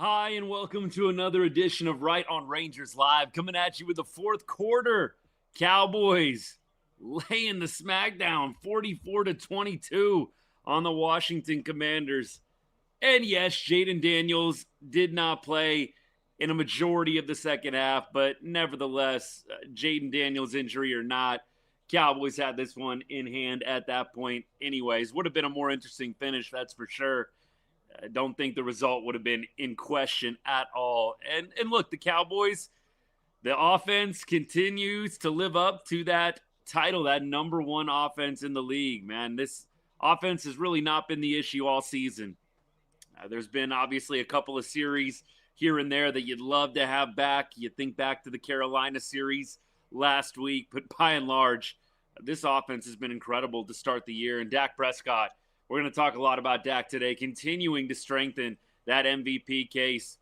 Hi, and welcome to another edition of Right on Rangers Live, coming at you with the fourth quarter. Cowboys laying the smackdown 44-22 on the Washington Commanders. And yes, Jaden Daniels did not play in a majority of the second half, but nevertheless, Jaden Daniels' injury or not, Cowboys had this one in hand at that point anyways. Would have been a more interesting finish, that's for sure. I don't think the result would have been in question at all. And look, the Cowboys, the offense continues to live up to that title, that number one offense in the league, man. This offense has really not been the issue all season. There's been obviously a couple of series here and there that you'd love to have back. You think back to the Carolina series last week, but by and large, this offense has been incredible to start the year. And Dak Prescott, we're going to talk a lot about Dak today, continuing to strengthen that MVP case.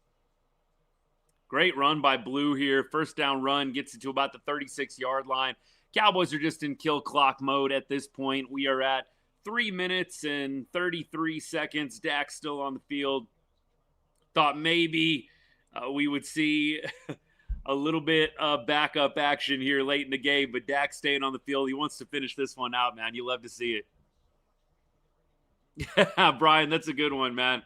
Great run by Blue here. First down run gets it to about the 36-yard line. Cowboys are just in kill clock mode at this point. We are at 3 minutes and 33 seconds. Dak's still on the field. Thought maybe we would see a little bit of backup action here late in the game, but Dak's staying on the field. He wants to finish this one out, man. You love to see it. Brian, that's a good one, man.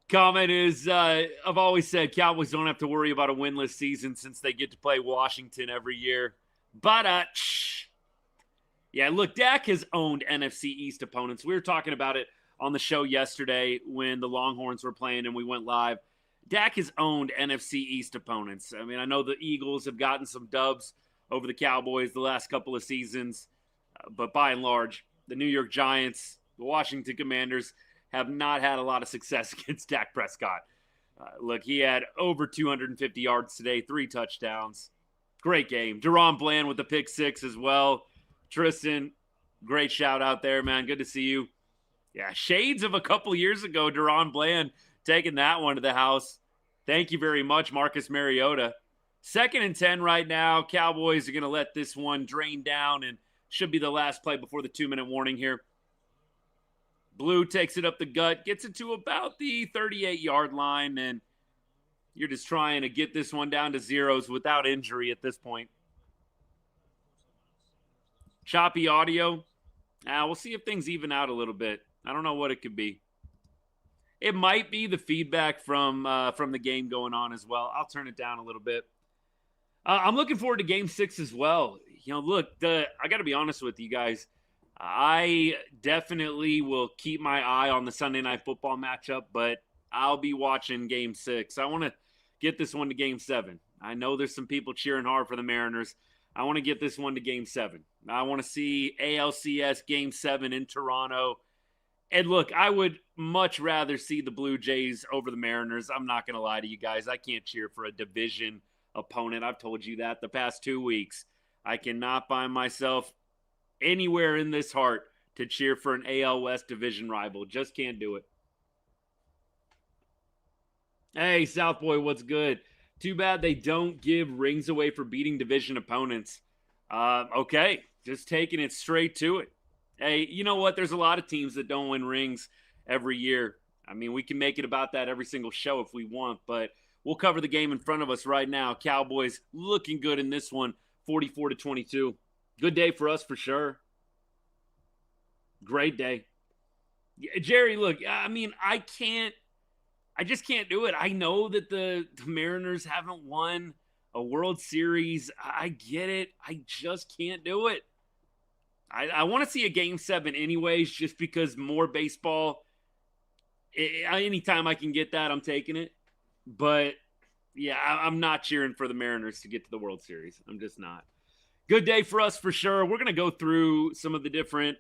Comment is, I've always said Cowboys don't have to worry about a winless season since they get to play Washington every year. But, yeah, look, Dak has owned NFC East opponents. We were talking about it on the show yesterday when the Longhorns were playing and we went live. Dak has owned NFC East opponents. I mean, I know the Eagles have gotten some dubs over the Cowboys the last couple of seasons, but by and large, the New York Giants, the Washington Commanders have not had a lot of success against Dak Prescott. Look, he had over 250 yards today, 3 touchdowns. Great game. Deron Bland with the pick 6 as well. Tristan, great shout out there, man. Good to see you. Yeah, shades of a couple years ago, Deron Bland taking that one to the house. Thank you very much, Marcus Mariota. 2nd and 10 right now. Cowboys are going to let this one drain down and should be the last play before the 2-minute warning here. Blue takes it up the gut, gets it to about the 38-yard line, and you're just trying to get this one down to zeros without injury at this point. Choppy audio. We'll see if things even out a little bit. I don't know what it could be. It might be the feedback from the game going on as well. I'll turn it down a little bit. I'm looking forward to Game 6 as well. You know, look, I got to be honest with you guys. I definitely will keep my eye on the Sunday Night Football matchup, but I'll be watching Game 6. I want to get this one to Game 7. I know there's some people cheering hard for the Mariners. I want to get this one to Game 7. I want to see ALCS Game 7 in Toronto. And look, I would much rather see the Blue Jays over the Mariners. I'm not going to lie to you guys. I can't cheer for a division opponent. I've told you that the past 2 weeks. I cannot find myself anywhere in this heart to cheer for an AL West division rival. Just can't do it. Hey, South Boy, what's good? Too bad they don't give rings away for beating division opponents. Okay, just taking it straight to it. Hey, you know what? There's a lot of teams that don't win rings every year. I mean, we can make it about that every single show if we want, but we'll cover the game in front of us right now. Cowboys looking good in this one, 44-22. Good day for us for sure. Great day. Jerry, look, I mean, I just can't do it. I know that the Mariners haven't won a World Series. I get it. I just can't do it. I want to see a Game 7 anyways, just because more baseball. Anytime I can get that, I'm taking it. But, yeah, I'm not cheering for the Mariners to get to the World Series. I'm just not. Good day for us for sure. We're going to go through some of the different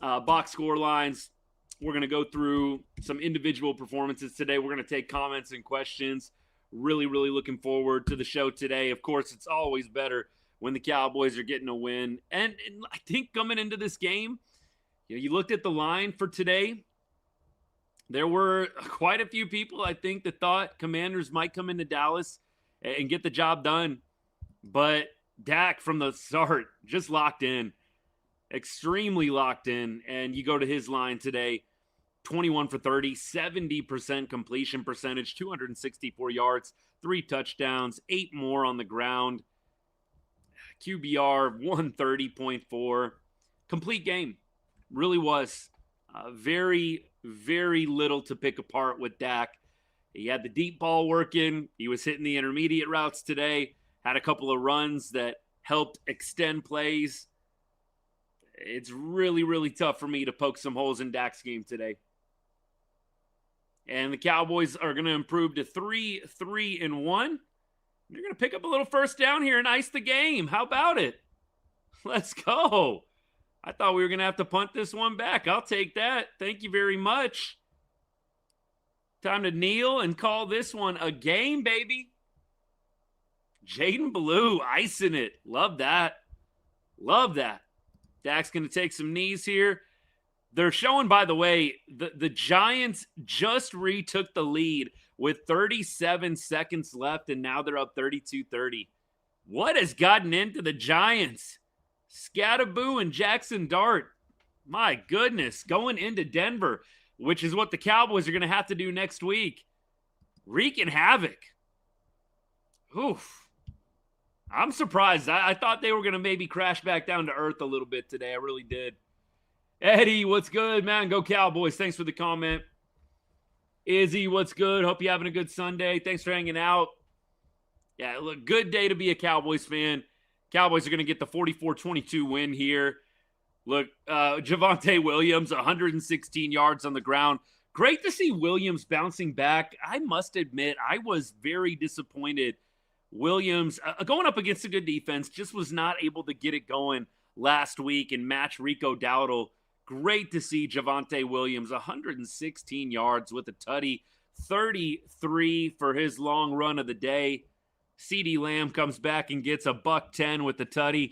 box score lines. We're going to go through some individual performances today. We're going to take comments and questions. Really, really looking forward to the show today. Of course, it's always better when the Cowboys are getting a win. And I think coming into this game, you looked at the line for today. There were quite a few people, I think, that thought Commanders might come into Dallas and get the job done. But Dak from the start just locked in, extremely locked in. And you go to his line today, 21 for 30, 70% completion percentage, 264 yards, 3 touchdowns, 8 more on the ground. QBR 130.4. Complete game. Really was. Very, very little to pick apart with Dak. He had the deep ball working. He was hitting the intermediate routes today. Had a couple of runs that helped extend plays. It's really, really tough for me to poke some holes in Dak's game today. And the Cowboys are going to improve to 3-1. They're going to pick up a little first down here and ice the game. How about it? Let's go. I thought we were going to have to punt this one back. I'll take that. Thank you very much. Time to kneel and call this one a game, baby. Jaden Blue icing it. Love that. Love that. Dak's going to take some knees here. They're showing, by the way, the Giants just retook the lead with 37 seconds left, and now they're up 32-30. What has gotten into the Giants? Scatterboo and Jackson Dart. My goodness, going into Denver, which is what the Cowboys are going to have to do next week. Wreaking havoc. Oof. I'm surprised. I thought they were going to maybe crash back down to earth a little bit today. I really did. Eddie, what's good, man? Go Cowboys. Thanks for the comment. Izzy, what's good? Hope you're having a good Sunday. Thanks for hanging out. Yeah, look, good day to be a Cowboys fan. Cowboys are going to get the 44-22 win here. Look, Javonte Williams, 116 yards on the ground. Great to see Williams bouncing back. I must admit, I was very disappointed. Williams, going up against a good defense, just was not able to get it going last week and match Rico Dowdle. Great to see Javonte Williams, 116 yards with a tutty, 33 for his long run of the day. CeeDee Lamb comes back and gets a $110 with the tutty.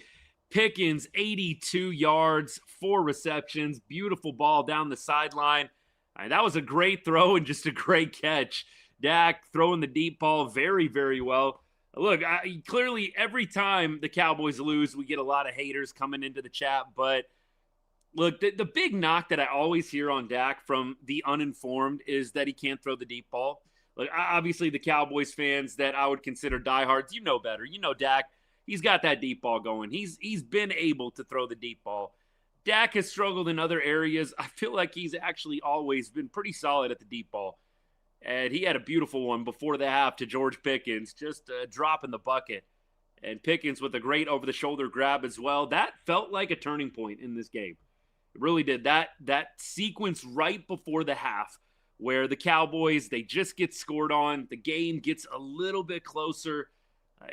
Pickens, 82 yards, 4 receptions. Beautiful ball down the sideline. That was a great throw and just a great catch. Dak throwing the deep ball very, very well. Look, clearly every time the Cowboys lose, we get a lot of haters coming into the chat. But look, the big knock that I always hear on Dak from the uninformed is that he can't throw the deep ball. Look, obviously the Cowboys fans that I would consider diehards, you know better. You know Dak, he's got that deep ball going. He's been able to throw the deep ball. Dak has struggled in other areas. I feel like he's actually always been pretty solid at the deep ball. And he had a beautiful one before the half to George Pickens, just a drop in the bucket. And Pickens with a great over-the-shoulder grab as well. That felt like a turning point in this game. It really did. That sequence right before the half where the Cowboys, they just get scored on. The game gets a little bit closer.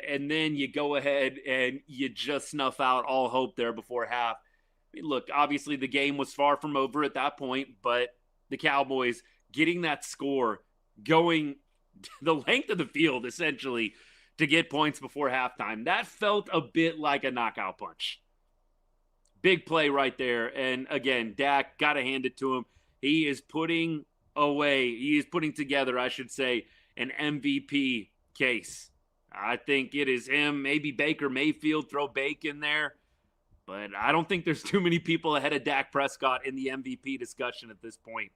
And then you go ahead and you just snuff out all hope there before half. I mean, look, obviously the game was far from over at that point, but the Cowboys getting that score, going the length of the field, essentially, to get points before halftime. That felt a bit like a knockout punch. Big play right there. And again, Dak, got to hand it to him. He is putting together, I should say, an MVP case. I think it is him, maybe Baker Mayfield, throw Bake in there. But I don't think there's too many people ahead of Dak Prescott in the MVP discussion at this point.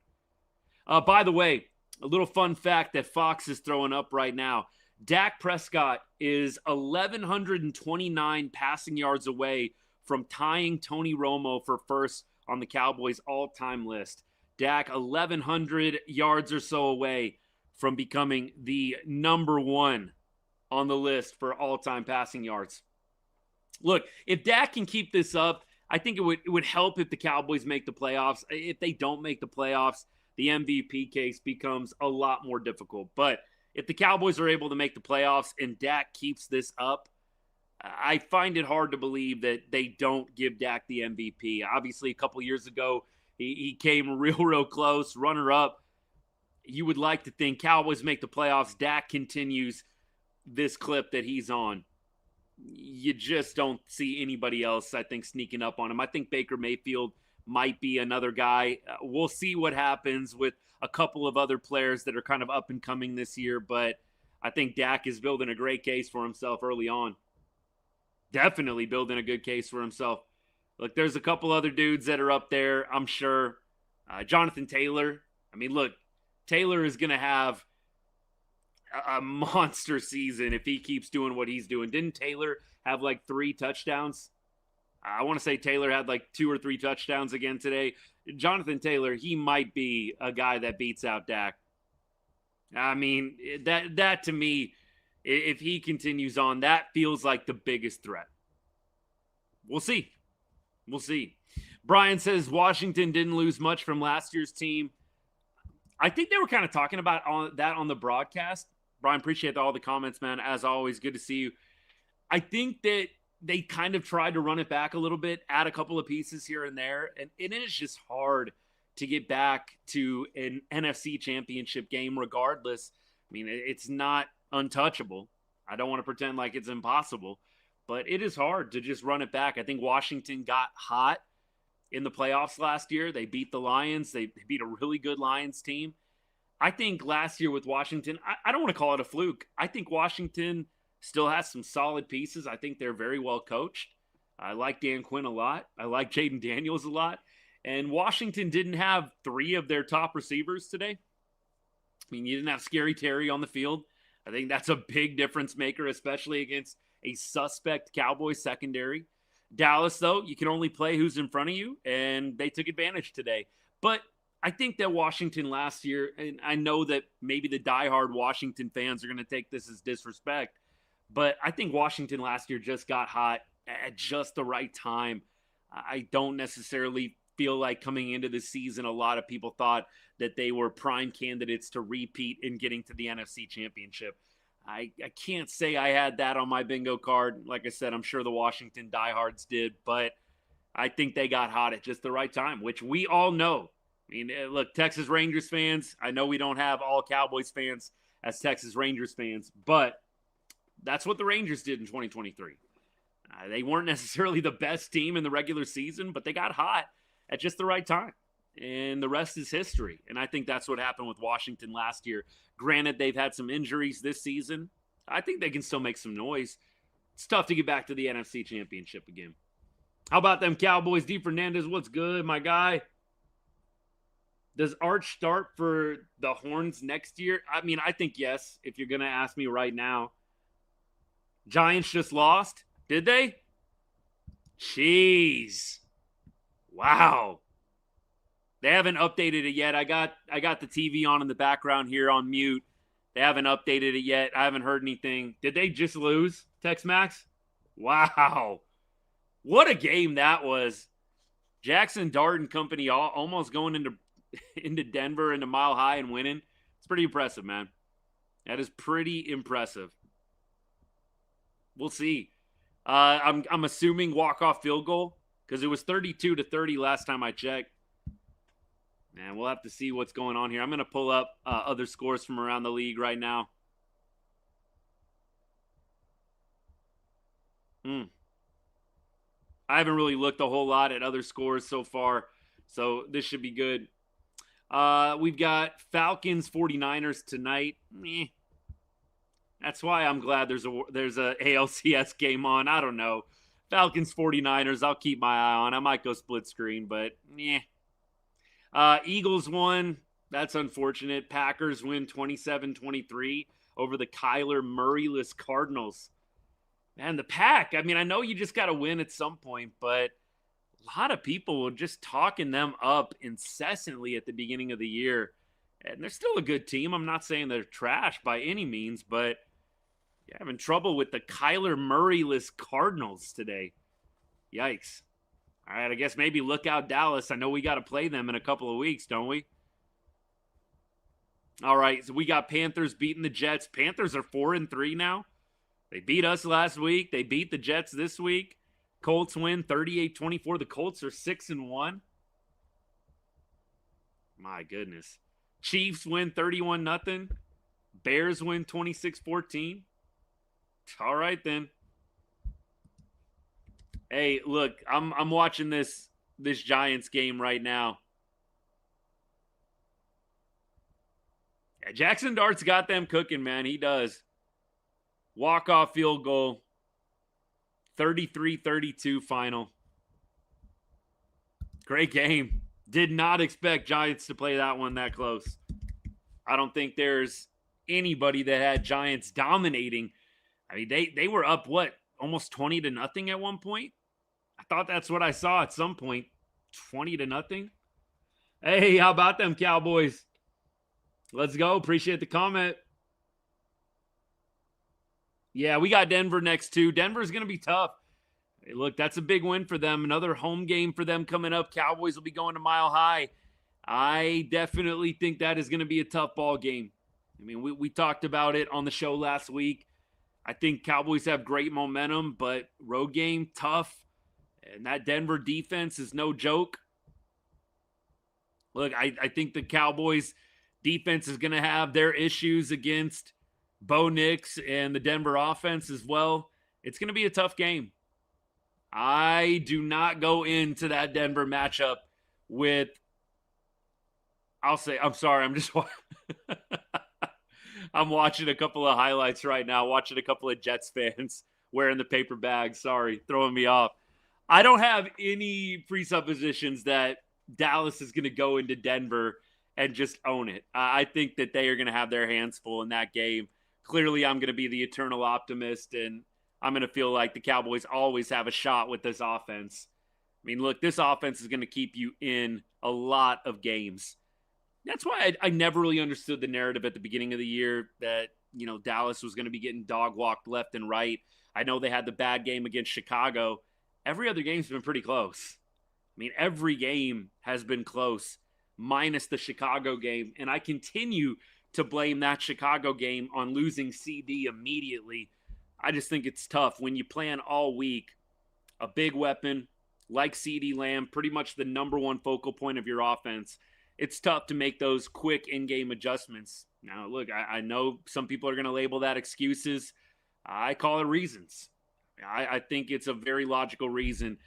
By the way, a little fun fact that Fox is throwing up right now. Dak Prescott is 1,129 passing yards away from tying Tony Romo for first on the Cowboys all-time list. Dak 1,100 yards or so away from becoming the number one on the list for all-time passing yards. Look, if Dak can keep this up, I think it would help if the Cowboys make the playoffs. If they don't make the playoffs, the MVP case becomes a lot more difficult. But if the Cowboys are able to make the playoffs and Dak keeps this up, I find it hard to believe that they don't give Dak the MVP. Obviously, a couple years ago, he came real close, runner-up. You would like to think Cowboys make the playoffs, Dak continues this clip that he's on. You just don't see anybody else, I think, sneaking up on him. I think Baker Mayfield might be another guy. We'll see what happens with a couple of other players that are kind of up and coming this year, but I think Dak is building a great case for himself early on. Definitely building a good case for himself. Look, there's a couple other dudes that are up there, I'm sure. Jonathan Taylor, I mean, look, Taylor is going to have a monster season if he keeps doing what he's doing. Didn't Taylor have like 3 touchdowns? I want to say Taylor had like 2 or 3 touchdowns again today. Jonathan Taylor, he might be a guy that beats out Dak. I mean, that to me, if he continues on, that feels like the biggest threat. We'll see. We'll see. Brian says Washington didn't lose much from last year's team. I think they were kind of talking about that on the broadcast. Brian, appreciate all the comments, man. As always, good to see you. I think that they kind of tried to run it back a little bit, add a couple of pieces here and there, and it is just hard to get back to an NFC championship game regardless. I mean, it's not untouchable. I don't want to pretend like it's impossible, but it is hard to just run it back. I think Washington got hot in the playoffs last year. They beat the Lions. They beat a really good Lions team. I think last year with Washington, I don't want to call it a fluke. I think Washington still has some solid pieces. I think they're very well coached. I like Dan Quinn a lot. I like Jaden Daniels a lot. And Washington didn't have 3 of their top receivers today. I mean, you didn't have Scary Terry on the field. I think that's a big difference maker, especially against a suspect Cowboys secondary. Dallas, though, you can only play who's in front of you, and they took advantage today. But I think that Washington last year, and I know that maybe the diehard Washington fans are going to take this as disrespect, but I think Washington last year just got hot at just the right time. I don't necessarily feel like coming into the season, a lot of people thought that they were prime candidates to repeat in getting to the NFC Championship. I can't say I had that on my bingo card. Like I said, I'm sure the Washington diehards did, but I think they got hot at just the right time, which we all know. I mean, look, Texas Rangers fans, I know we don't have all Cowboys fans as Texas Rangers fans, but that's what the Rangers did in 2023. They weren't necessarily the best team in the regular season, but they got hot at just the right time. And the rest is history. And I think that's what happened with Washington last year. Granted, they've had some injuries this season. I think they can still make some noise. It's tough to get back to the NFC Championship again. How about them Cowboys? D. Fernandez, what's good, my guy? Does Arch start for the Horns next year? I mean, I think yes, if you're going to ask me right now. Giants just lost. Did they? Jeez. Wow. They haven't updated it yet. I got the TV on in the background here on mute. They haven't updated it yet. I haven't heard anything. Did they just lose, Tex-Max? Wow. What a game that was. Jackson Dart and company almost going into Denver, into Mile High and winning. It's pretty impressive, man. That is pretty impressive. We'll see. I'm assuming walk-off field goal because it was 32-30 last time I checked. Man, we'll have to see what's going on here. I'm going to pull up other scores from around the league right now. I haven't really looked a whole lot at other scores so far, so this should be good. We've got Falcons 49ers tonight. That's why I'm glad there's a ALCS game on. I don't know. Falcons 49ers, I'll keep my eye on. I might go split screen, but Eagles won. That's unfortunate. Packers win 27-23 over the Kyler Murray-less Cardinals. Man, the Pack, I mean, I know you just got to win at some point, but a lot of people were just talking them up incessantly at the beginning of the year. And they're still a good team. I'm not saying they're trash by any means, but you're having trouble with the Kyler Murray-less Cardinals today. Yikes. All right, I guess maybe look out Dallas. I know we got to play them in a couple of weeks, don't we? All right, so we got Panthers beating the Jets. Panthers are 4-3 now. They beat us last week. They beat the Jets this week. Colts win 38-24. The Colts are 6-1. My goodness. Chiefs win 31-0. Bears win 26-14. All right, then. Hey, look, I'm watching this Giants game right now. Yeah, Jackson Dart's got them cooking, man. He does. Walk-off field goal. 33-32 final. Great game. Did not expect Giants to play that one that close. I don't think there's anybody that had Giants dominating. I mean, they were up, almost 20-0 at one point? I thought that's what I saw at some point. 20-0. Hey, how about them Cowboys? Let's go. Appreciate the comment. Yeah, we got Denver next too. Denver's going to be tough. Hey, look, that's a big win for them. Another home game for them coming up. Cowboys will be going to Mile High. I definitely think that is going to be a tough ball game. I mean, we talked about it on the show last week. I think Cowboys have great momentum, but road game, tough. And that Denver defense is no joke. Look, I think the Cowboys defense is going to have their issues against Bo Nix and the Denver offense as well. It's going to be a tough game. I do not go into that Denver matchup with, I'm just I'm watching a couple of highlights right now, watching a couple of Jets fans wearing the paper bag. Sorry, throwing me off. I don't have any presuppositions that Dallas is going to go into Denver and just own it. I think that they are going to have their hands full in that game. Clearly, I'm going to be the eternal optimist, and I'm going to feel like the Cowboys always have a shot with this offense. I mean, look, this offense is going to keep you in a lot of games. That's why I never really understood the narrative at the beginning of the year that, Dallas was going to be getting dog walked left and right. I know they had the bad game against Chicago. Every other game's been pretty close. I mean, every game has been close, minus the Chicago game. And I continue to blame that Chicago game on losing CD immediately. I just think it's tough when you plan all week. A big weapon like CD Lamb, pretty much the number one focal point of your offense. It's tough to make those quick in-game adjustments. Now, look, I know some people are going to label that excuses. I call it reasons. I think it's a very logical reason.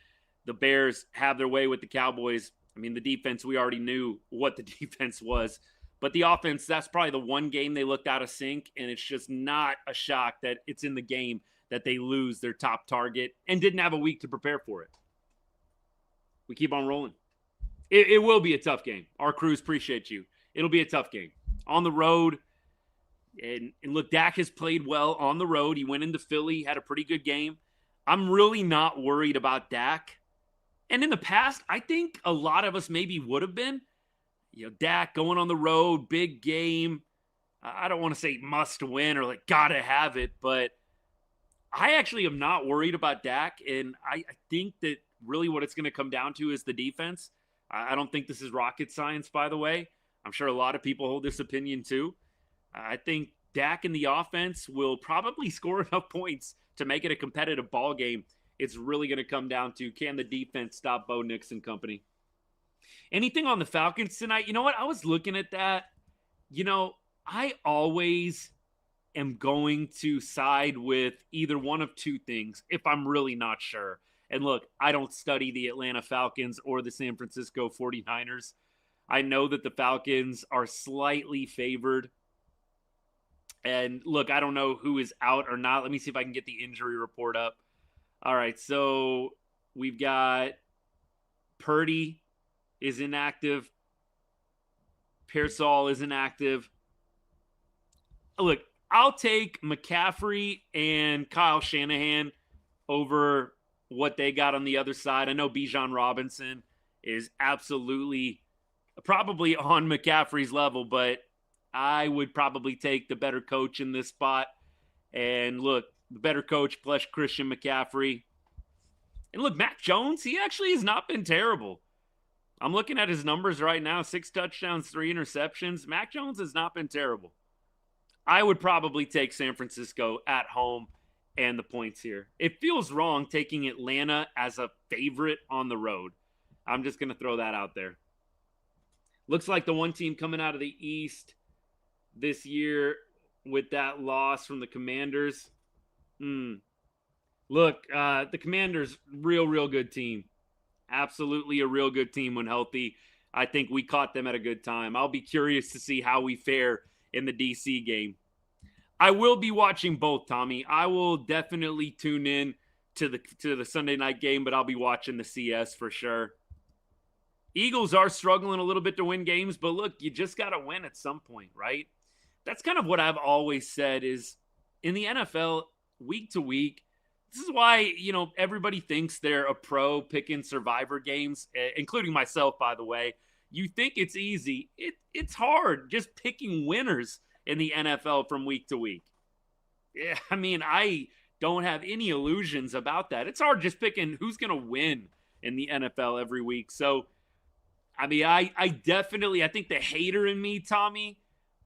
The Bears have their way with the Cowboys. I mean, the defense, we already knew what the defense was. But the offense, that's probably the one game they looked out of sync, and it's just not a shock that it's in the game that they lose their top target and didn't have a week to prepare for it. We keep on rolling. It will be a tough game. Our crews appreciate you. It'll be a tough game. On the road, and look, Dak has played well on the road. He went into Philly, had a pretty good game. I'm really not worried about Dak. And in the past, I think a lot of us maybe would have been. Dak going on the road, big game. I don't want to say must win or gotta have it, but I actually am not worried about Dak. And I think that really what it's going to come down to is the defense. I don't think this is rocket science, by the way. I'm sure a lot of people hold this opinion too. I think Dak and the offense will probably score enough points to make it a competitive ball game. It's really going to come down to, can the defense stop Bo Nix and company? Anything on the Falcons tonight? You know what? I was looking at that. I always am going to side with either one of two things if I'm really not sure. And look, I don't study the Atlanta Falcons or the San Francisco 49ers. I know that the Falcons are slightly favored. And look, I don't know who is out or not. Let me see if I can get the injury report up. All right, so we've got Purdy is inactive. Pearsall is inactive. Look, I'll take McCaffrey and Kyle Shanahan over what they got on the other side. I know Bijan Robinson is absolutely probably on McCaffrey's level, but I would probably take the better coach in this spot. And look, the better coach plus Christian McCaffrey. And look, Mac Jones, he actually has not been terrible. I'm looking at his numbers right now, 6 touchdowns, 3 interceptions. Mac Jones has not been terrible. I would probably take San Francisco at home and the points here. It feels wrong taking Atlanta as a favorite on the road. I'm just going to throw that out there. Looks like the one team coming out of the East this year with that loss from the Commanders. Look, the Commanders, real good team. Absolutely a real good team when healthy. I think we caught them at a good time. I'll be curious to see how we fare in the DC game. I will be watching both, Tommy. I will definitely tune in to the Sunday night game, but I'll be watching the CS for sure. Eagles are struggling a little bit to win games, but look, you just got to win at some point, right? That's kind of what I've always said is in the NFL, week to week, this is why, everybody thinks they're a pro picking survivor games, including myself, by the way. You think it's easy. It's hard just picking winners in the NFL from week to week. I mean, I don't have any illusions about that. It's hard just picking who's going to win in the NFL every week. So, I mean, I think the hater in me, Tommy,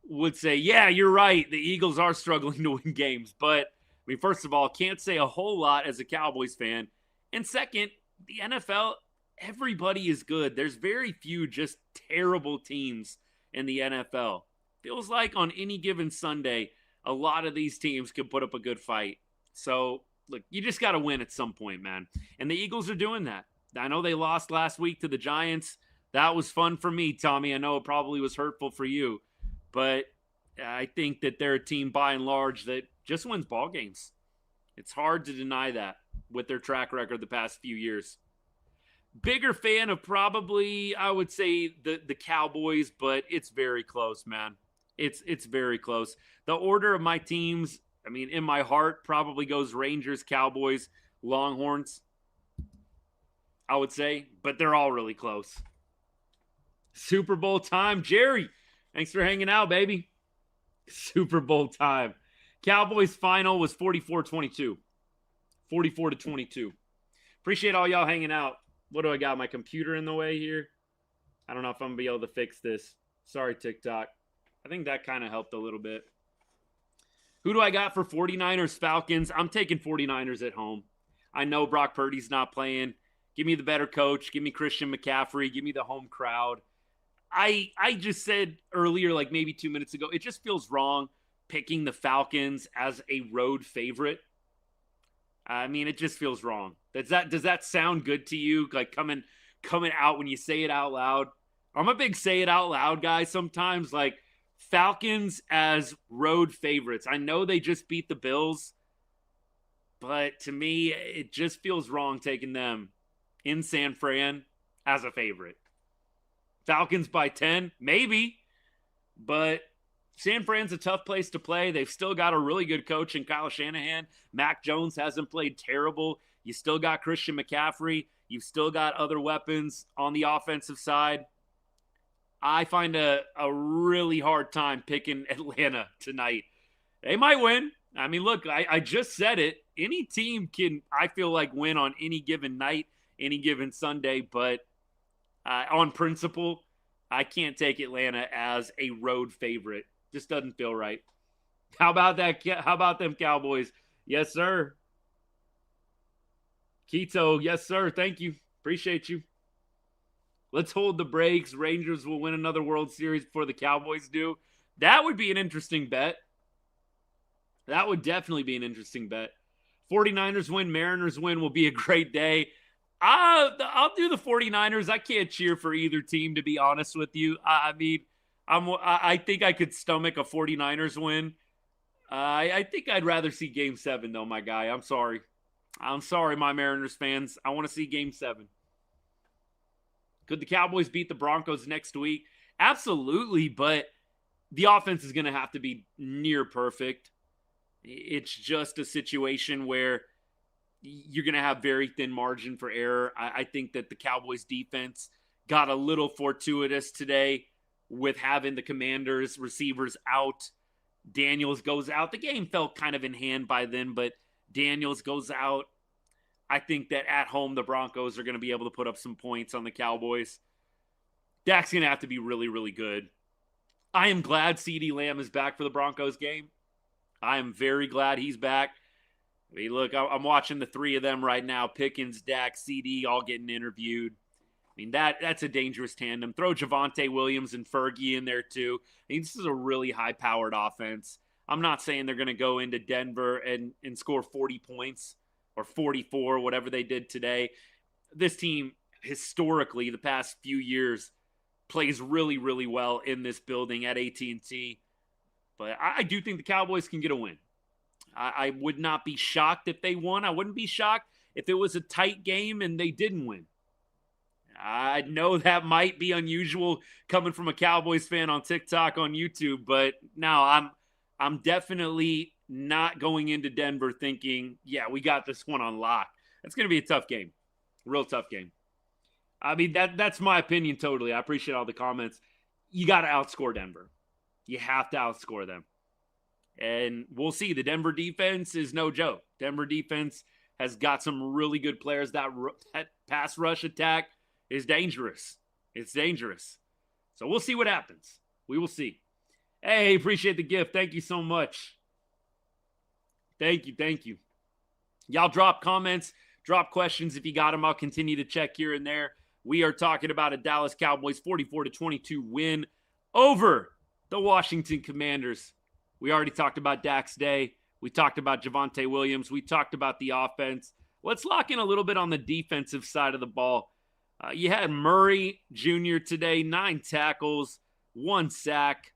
would say, yeah, you're right. The Eagles are struggling to win games. But, I mean, first of all, can't say a whole lot as a Cowboys fan. And second, the NFL, everybody is good. There's very few just terrible teams in the NFL. Feels like on any given Sunday, a lot of these teams can put up a good fight. So, look, you just got to win at some point, man. And the Eagles are doing that. I know they lost last week to the Giants. That was fun for me, Tommy. I know it probably was hurtful for you. But I think that they're a team, by and large, that just wins ball games. It's hard to deny that with their track record the past few years. Bigger fan of probably, I would say, the Cowboys, but it's very close, man. It's very close. The order of my teams, I mean, in my heart, probably goes Rangers, Cowboys, Longhorns, I would say, but they're all really close. Super Bowl time. Jerry, thanks for hanging out, baby. Super Bowl time. Cowboys final was 44-22. 44-22. Appreciate all y'all hanging out. What do I got? My computer in the way here? I don't know if I'm going to be able to fix this. Sorry, TikTok. I think that kind of helped a little bit. Who do I got for 49ers Falcons? I'm taking 49ers at home. I know Brock Purdy's not playing. Give me the better coach. Give me Christian McCaffrey. Give me the home crowd. I just said earlier, like maybe 2 minutes ago, it just feels wrong picking the Falcons as a road favorite. I mean, it just feels wrong. Does that sound good to you? Like coming out when you say it out loud? I'm a big say it out loud guy sometimes. Like Falcons as road favorites. I know they just beat the Bills, but to me, it just feels wrong taking them in San Fran as a favorite. Falcons by 10, maybe, but San Fran's a tough place to play. They've still got a really good coach in Kyle Shanahan. Mac Jones hasn't played terrible. You still got Christian McCaffrey. You've still got other weapons on the offensive side. I find a really hard time picking Atlanta tonight. They might win. I mean, look, I just said it. Any team can, I feel like, win on any given night, any given Sunday, but on principle, I can't take Atlanta as a road favorite. Just doesn't feel right. How about that? How about them Cowboys? Yes, sir. Keto, yes, sir. Thank you. Appreciate you. Let's hold the brakes. Rangers will win another World Series before the Cowboys do. That would be an interesting bet. That would definitely be an interesting bet. 49ers win, Mariners win will be a great day. I'll do the 49ers. I can't cheer for either team, to be honest with you. I mean, I think I could stomach a 49ers win. I think I'd rather see Game 7, though, my guy. I'm sorry. My Mariners fans. I want to see Game 7. Could the Cowboys beat the Broncos next week? Absolutely, but the offense is going to have to be near perfect. It's just a situation where you're going to have very thin margin for error. I think that the Cowboys defense got a little fortuitous today with having the Commanders receivers out. Daniels goes out. The game felt kind of in hand by then, but Daniels goes out. I think that at home, the Broncos are going to be able to put up some points on the Cowboys. Dak's going to have to be really, really good. I am glad CeeDee Lamb is back for the Broncos game. I am very glad he's back. I mean, look, I'm watching the three of them right now. Pickens, Dak, CD, all getting interviewed. I mean, that's a dangerous tandem. Throw Javonte Williams and Fergie in there, too. I mean, this is a really high-powered offense. I'm not saying they're going to go into Denver and score 40 points or 44, whatever they did today. This team, historically, the past few years, plays really, really well in this building at AT&T. But I do think the Cowboys can get a win. I would not be shocked if they won. I wouldn't be shocked if it was a tight game and they didn't win. I know that might be unusual coming from a Cowboys fan on TikTok, on YouTube, but no, I'm definitely not going into Denver thinking, yeah, we got this one on lock. It's going to be a tough game. Real tough game. I mean, that's my opinion totally. I appreciate all the comments. You got to outscore Denver. You have to outscore them. And we'll see. The Denver defense is no joke. Denver defense has got some really good players. That pass rush attack is dangerous. It's dangerous. So we'll see what happens. We will see. Hey, appreciate the gift. Thank you so much. Thank you. Y'all drop comments, drop questions if you got them. I'll continue to check here and there. We are talking about a Dallas Cowboys 44-22 win over the Washington Commanders. We already talked about Dak's day. We talked about Javonte Williams. We talked about the offense. Let's lock in a little bit on the defensive side of the ball. You had Murray Jr. today, 9 tackles, 1 sack,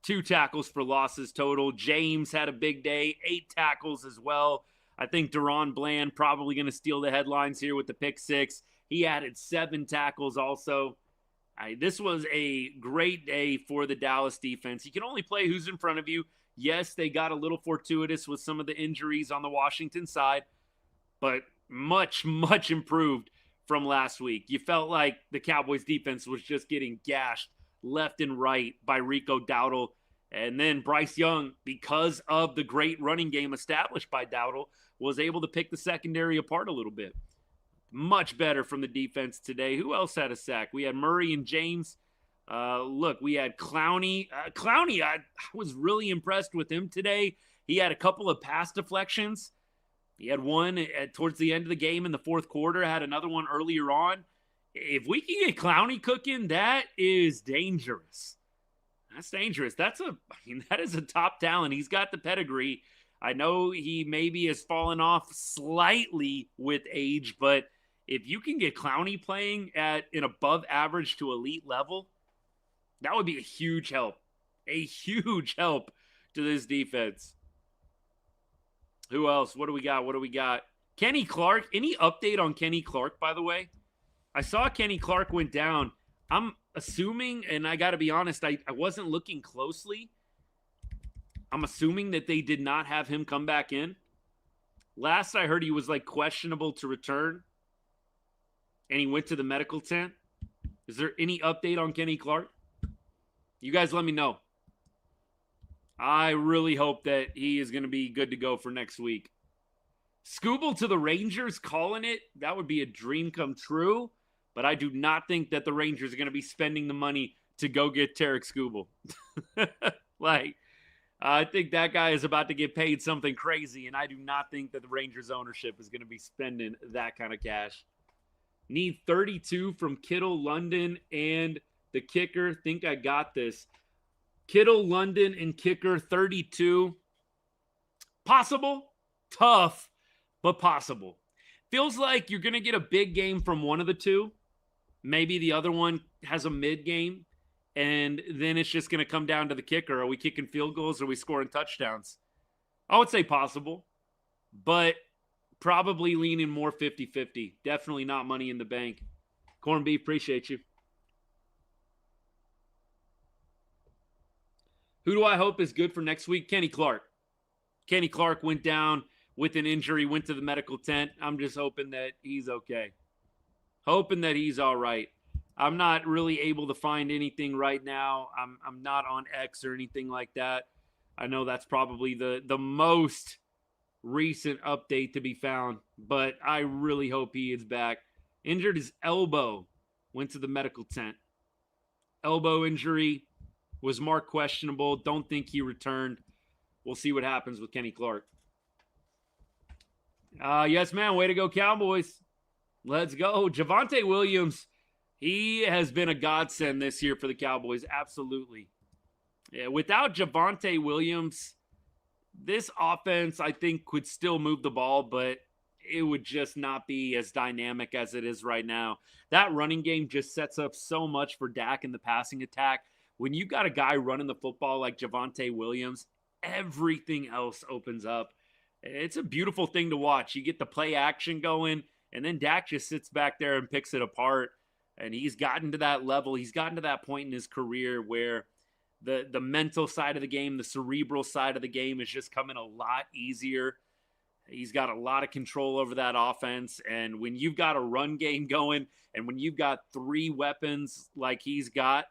2 tackles for losses total. James had a big day, 8 tackles as well. I think Deron Bland probably going to steal the headlines here with the pick 6. He added 7 tackles also. This was a great day for the Dallas defense. You can only play who's in front of you. Yes, they got a little fortuitous with some of the injuries on the Washington side, but much improved from last week. You felt like the Cowboys defense was just getting gashed left and right by Rico Dowdle. And then Bryce Young, because of the great running game established by Dowdle, was able to pick the secondary apart a little bit. Much better from the defense today. Who else had a sack? We had Murray and James. Look, we had Clowney. Clowney, I was really impressed with him today. He had a couple of pass deflections. He had one towards the end of the game in the fourth quarter, had another one earlier on. If we can get Clowney cooking, that is dangerous. That's dangerous. That is a top talent. He's got the pedigree. I know he maybe has fallen off slightly with age, but if you can get Clowney playing at an above average to elite level, that would be a huge help. A huge help to this defense. Who else? What do we got? Kenny Clark. Any update on Kenny Clark, by the way? I saw Kenny Clark went down. I'm assuming, and I got to be honest, I wasn't looking closely. I'm assuming that they did not have him come back in. Last I heard, he was questionable to return, and he went to the medical tent. Is there any update on Kenny Clark? You guys let me know. I really hope that he is going to be good to go for next week. Scooble to the Rangers, calling it. That would be a dream come true. But I do not think that the Rangers are going to be spending the money to go get Tarek Scooble. I think that guy is about to get paid something crazy, and I do not think that the Rangers ownership is going to be spending that kind of cash. Need 32 from Kittle, London, and the kicker. Think I got this. Kittle, London, and kicker 32. Possible, tough, but possible. Feels like you're going to get a big game from one of the two. Maybe the other one has a mid game, and then it's just going to come down to the kicker. Are we kicking field goals? Or are we scoring touchdowns? I would say possible, but probably leaning more 50-50. Definitely not money in the bank. Corned beef, appreciate you. Who do I hope is good for next week? Kenny Clark. Kenny Clark went down with an injury, went to the medical tent. I'm just hoping that he's okay. Hoping that he's all right. I'm not really able to find anything right now. I'm not on X or anything like that. I know that's probably the most recent update to be found, but I really hope he is back. Injured his elbow, went to the medical tent. Elbow injury was marked questionable. Don't think he returned. We'll see what happens with Kenny Clark. Yes, man. Way to go, Cowboys. Let's go. Javonte Williams, he has been a godsend this year for the Cowboys. Absolutely. Yeah, without Javonte Williams, this offense, I think, could still move the ball, but it would just not be as dynamic as it is right now. That running game just sets up so much for Dak in the passing attack. When you got a guy running the football like Javonte Williams, everything else opens up. It's a beautiful thing to watch. You get the play action going. And then Dak just sits back there and picks it apart. And he's gotten to that level. He's gotten to that point in his career where the mental side of the game, the cerebral side of the game is just coming a lot easier. He's got a lot of control over that offense. And when you've got a run game going and when you've got 3 weapons like he's got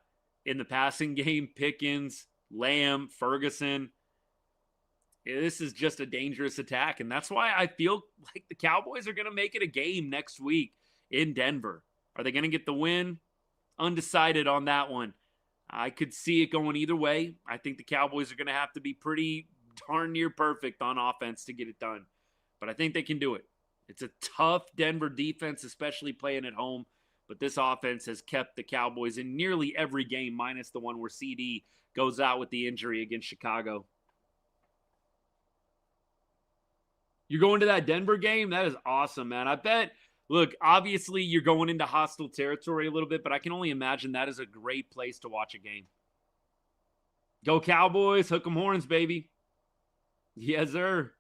in the passing game, Pickens, Lamb, Ferguson, this is just a dangerous attack. And that's why I feel like the Cowboys are going to make it a game next week in Denver. Are they going to get the win? Undecided on that one. I could see it going either way. I think the Cowboys are going to have to be pretty darn near perfect on offense to get it done. But I think they can do it. It's a tough Denver defense, especially playing at home. But this offense has kept the Cowboys in nearly every game, minus the one where CD goes out with the injury against Chicago. You're going to that Denver game? That is awesome, man. I bet, look, obviously you're going into hostile territory a little bit, but I can only imagine that is a great place to watch a game. Go Cowboys, hook 'em horns, baby. Yes, sir.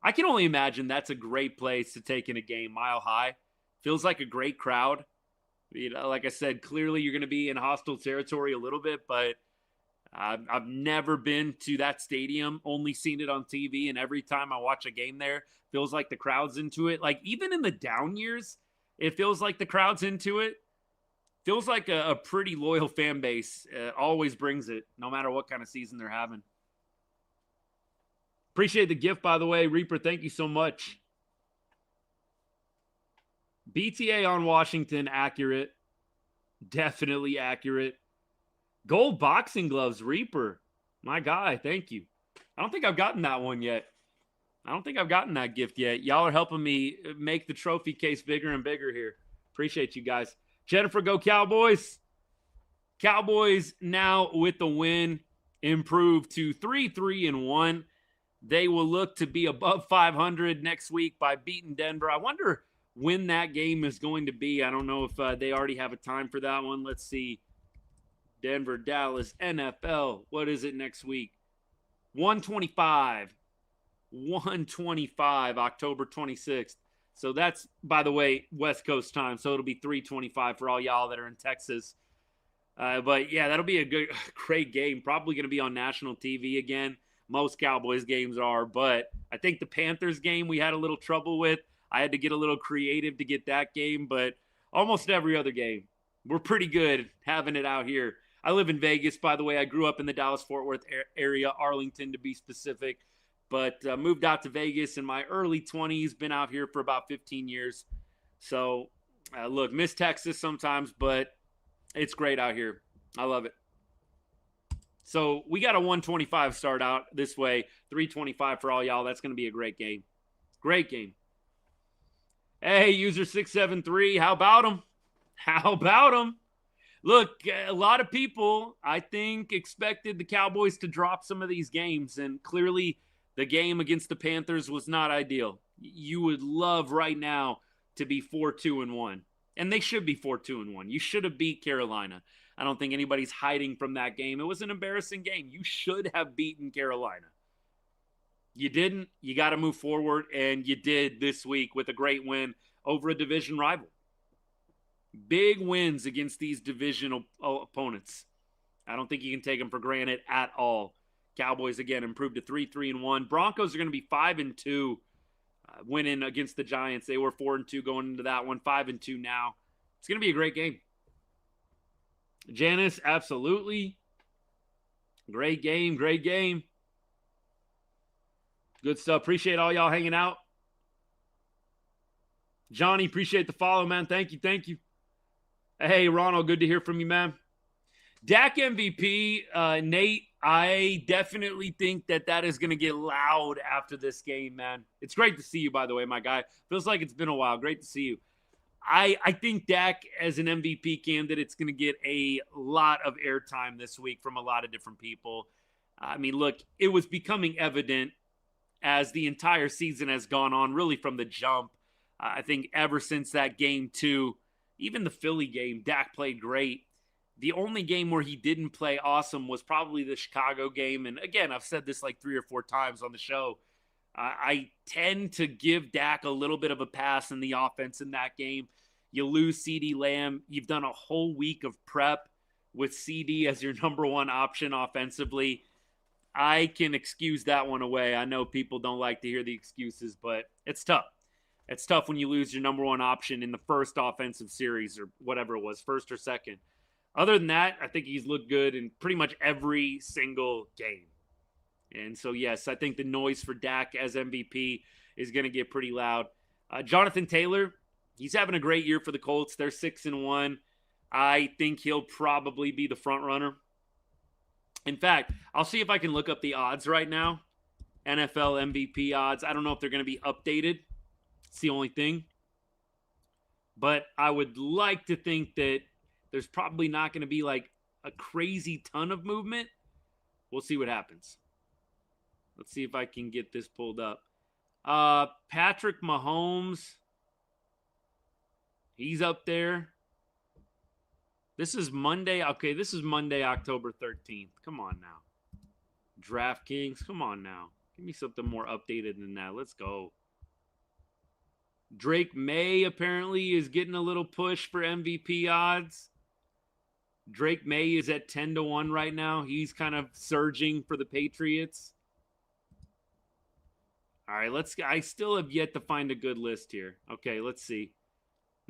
I can only imagine that's a great place to take in a game, Mile High. Feels like a great crowd. You know, like I said, clearly you're going to be in hostile territory a little bit, but I've never been to that stadium, only seen it on TV, and every time I watch a game there, feels like the crowd's into it. Like, even in the down years, it feels like the crowd's into it. Feels like a pretty loyal fan base. Always brings it, no matter what kind of season they're having. Appreciate the gift, by the way. Reaper, thank you so much. BTA on Washington, accurate. Definitely accurate. Gold boxing gloves, Reaper. My guy, thank you. I don't think I've gotten that one yet. I don't think I've gotten that gift yet. Y'all are helping me make the trophy case bigger and bigger here. Appreciate you guys. Jennifer, go Cowboys. Cowboys now with the win, improved to 3-3-1. They will look to be above 500 next week by beating Denver. I wonder when that game is going to be. I don't know if they already have a time for that one. Let's see. Denver, Dallas, NFL. What is it next week? 125. 125, October 26th. So that's, by the way, West Coast time. So it'll be 3:25 for all y'all that are in Texas. But yeah, that'll be a great game. Probably going to be on national TV again. Most Cowboys games are, but I think the Panthers game we had a little trouble with. I had to get a little creative to get that game, but almost every other game, we're pretty good having it out here. I live in Vegas, by the way. I grew up in the Dallas-Fort Worth area, Arlington to be specific, but moved out to Vegas in my early 20s, been out here for about 15 years. So, look, miss Texas sometimes, but it's great out here. I love it. So we got a 125 start out this way, 325 for all y'all. That's going to be a great game. Great game. Hey, user 673, how about him? How about him? Look, a lot of people, I think, expected the Cowboys to drop some of these games, and clearly the game against the Panthers was not ideal. You would love right now to be 4-2-1, and they should be 4-2-1. You should have beat Carolina. I don't think anybody's hiding from that game. It was an embarrassing game. You should have beaten Carolina. You didn't. You got to move forward, and you did this week with a great win over a division rival. Big wins against these divisional opponents. I don't think you can take them for granted at all. Cowboys, again, improved to 3-3-1. Broncos are going to be 5-2 winning against the Giants. They were 4-2 going into that one, 5-2 now. It's going to be a great game. Janice, absolutely. Great game, great game. Good stuff. Appreciate all y'all hanging out. Johnny, appreciate the follow, man. Thank you, thank you. Hey, Ronald, good to hear from you, man. Dak MVP, Nate, I definitely think that is going to get loud after this game, man. It's great to see you, by the way, my guy. Feels like it's been a while. Great to see you. I think Dak, as an MVP candidate, is going to get a lot of airtime this week from a lot of different people. I mean, look, it was becoming evident as the entire season has gone on, really from the jump. I think ever since that game 2, even the Philly game, Dak played great. The only game where he didn't play awesome was probably the Chicago game. And again, I've said this like 3 or 4 times on the show. I tend to give Dak a little bit of a pass in the offense in that game. You lose CeeDee Lamb. You've done a whole week of prep with CeeDee as your number one option offensively. I can excuse that one away. I know people don't like to hear the excuses, but it's tough. It's tough when you lose your number one option in the first offensive series or whatever it was, first or second. Other than that, I think he's looked good in pretty much every single game. And so, yes, I think the noise for Dak as MVP is going to get pretty loud. Jonathan Taylor, he's having a great year for the Colts. They're 6-1. I think he'll probably be the front runner. In fact, I'll see if I can look up the odds right now. NFL MVP odds. I don't know if they're going to be updated. It's the only thing. But I would like to think that there's probably not going to be like a crazy ton of movement. We'll see what happens. Let's see if I can get this pulled up. Patrick Mahomes. He's up there. This is Monday. Okay, this is Monday, October 13th. Come on now. DraftKings. Come on now. Give me something more updated than that. Let's go. Drake May apparently is getting a little push for MVP odds. Drake May is at 10-1 right now. He's kind of surging for the Patriots. All right, I still have yet to find a good list here. Okay, let's see.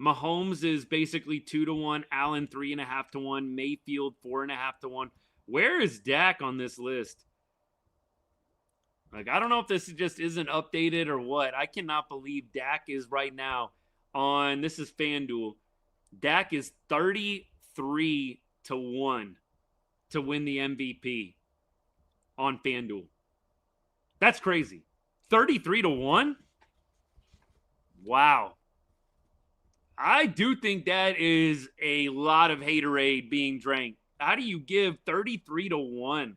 Mahomes is basically 2-1. Allen 3.5-1. Mayfield 4.5-1. Where is Dak on this list? Like, I don't know if this just isn't updated or what. I cannot believe Dak is right now on, this is FanDuel. Dak is 33-1 to win the MVP on FanDuel. That's crazy. 33-1? Wow. I do think that is a lot of haterade being drank. How do you give 33-1?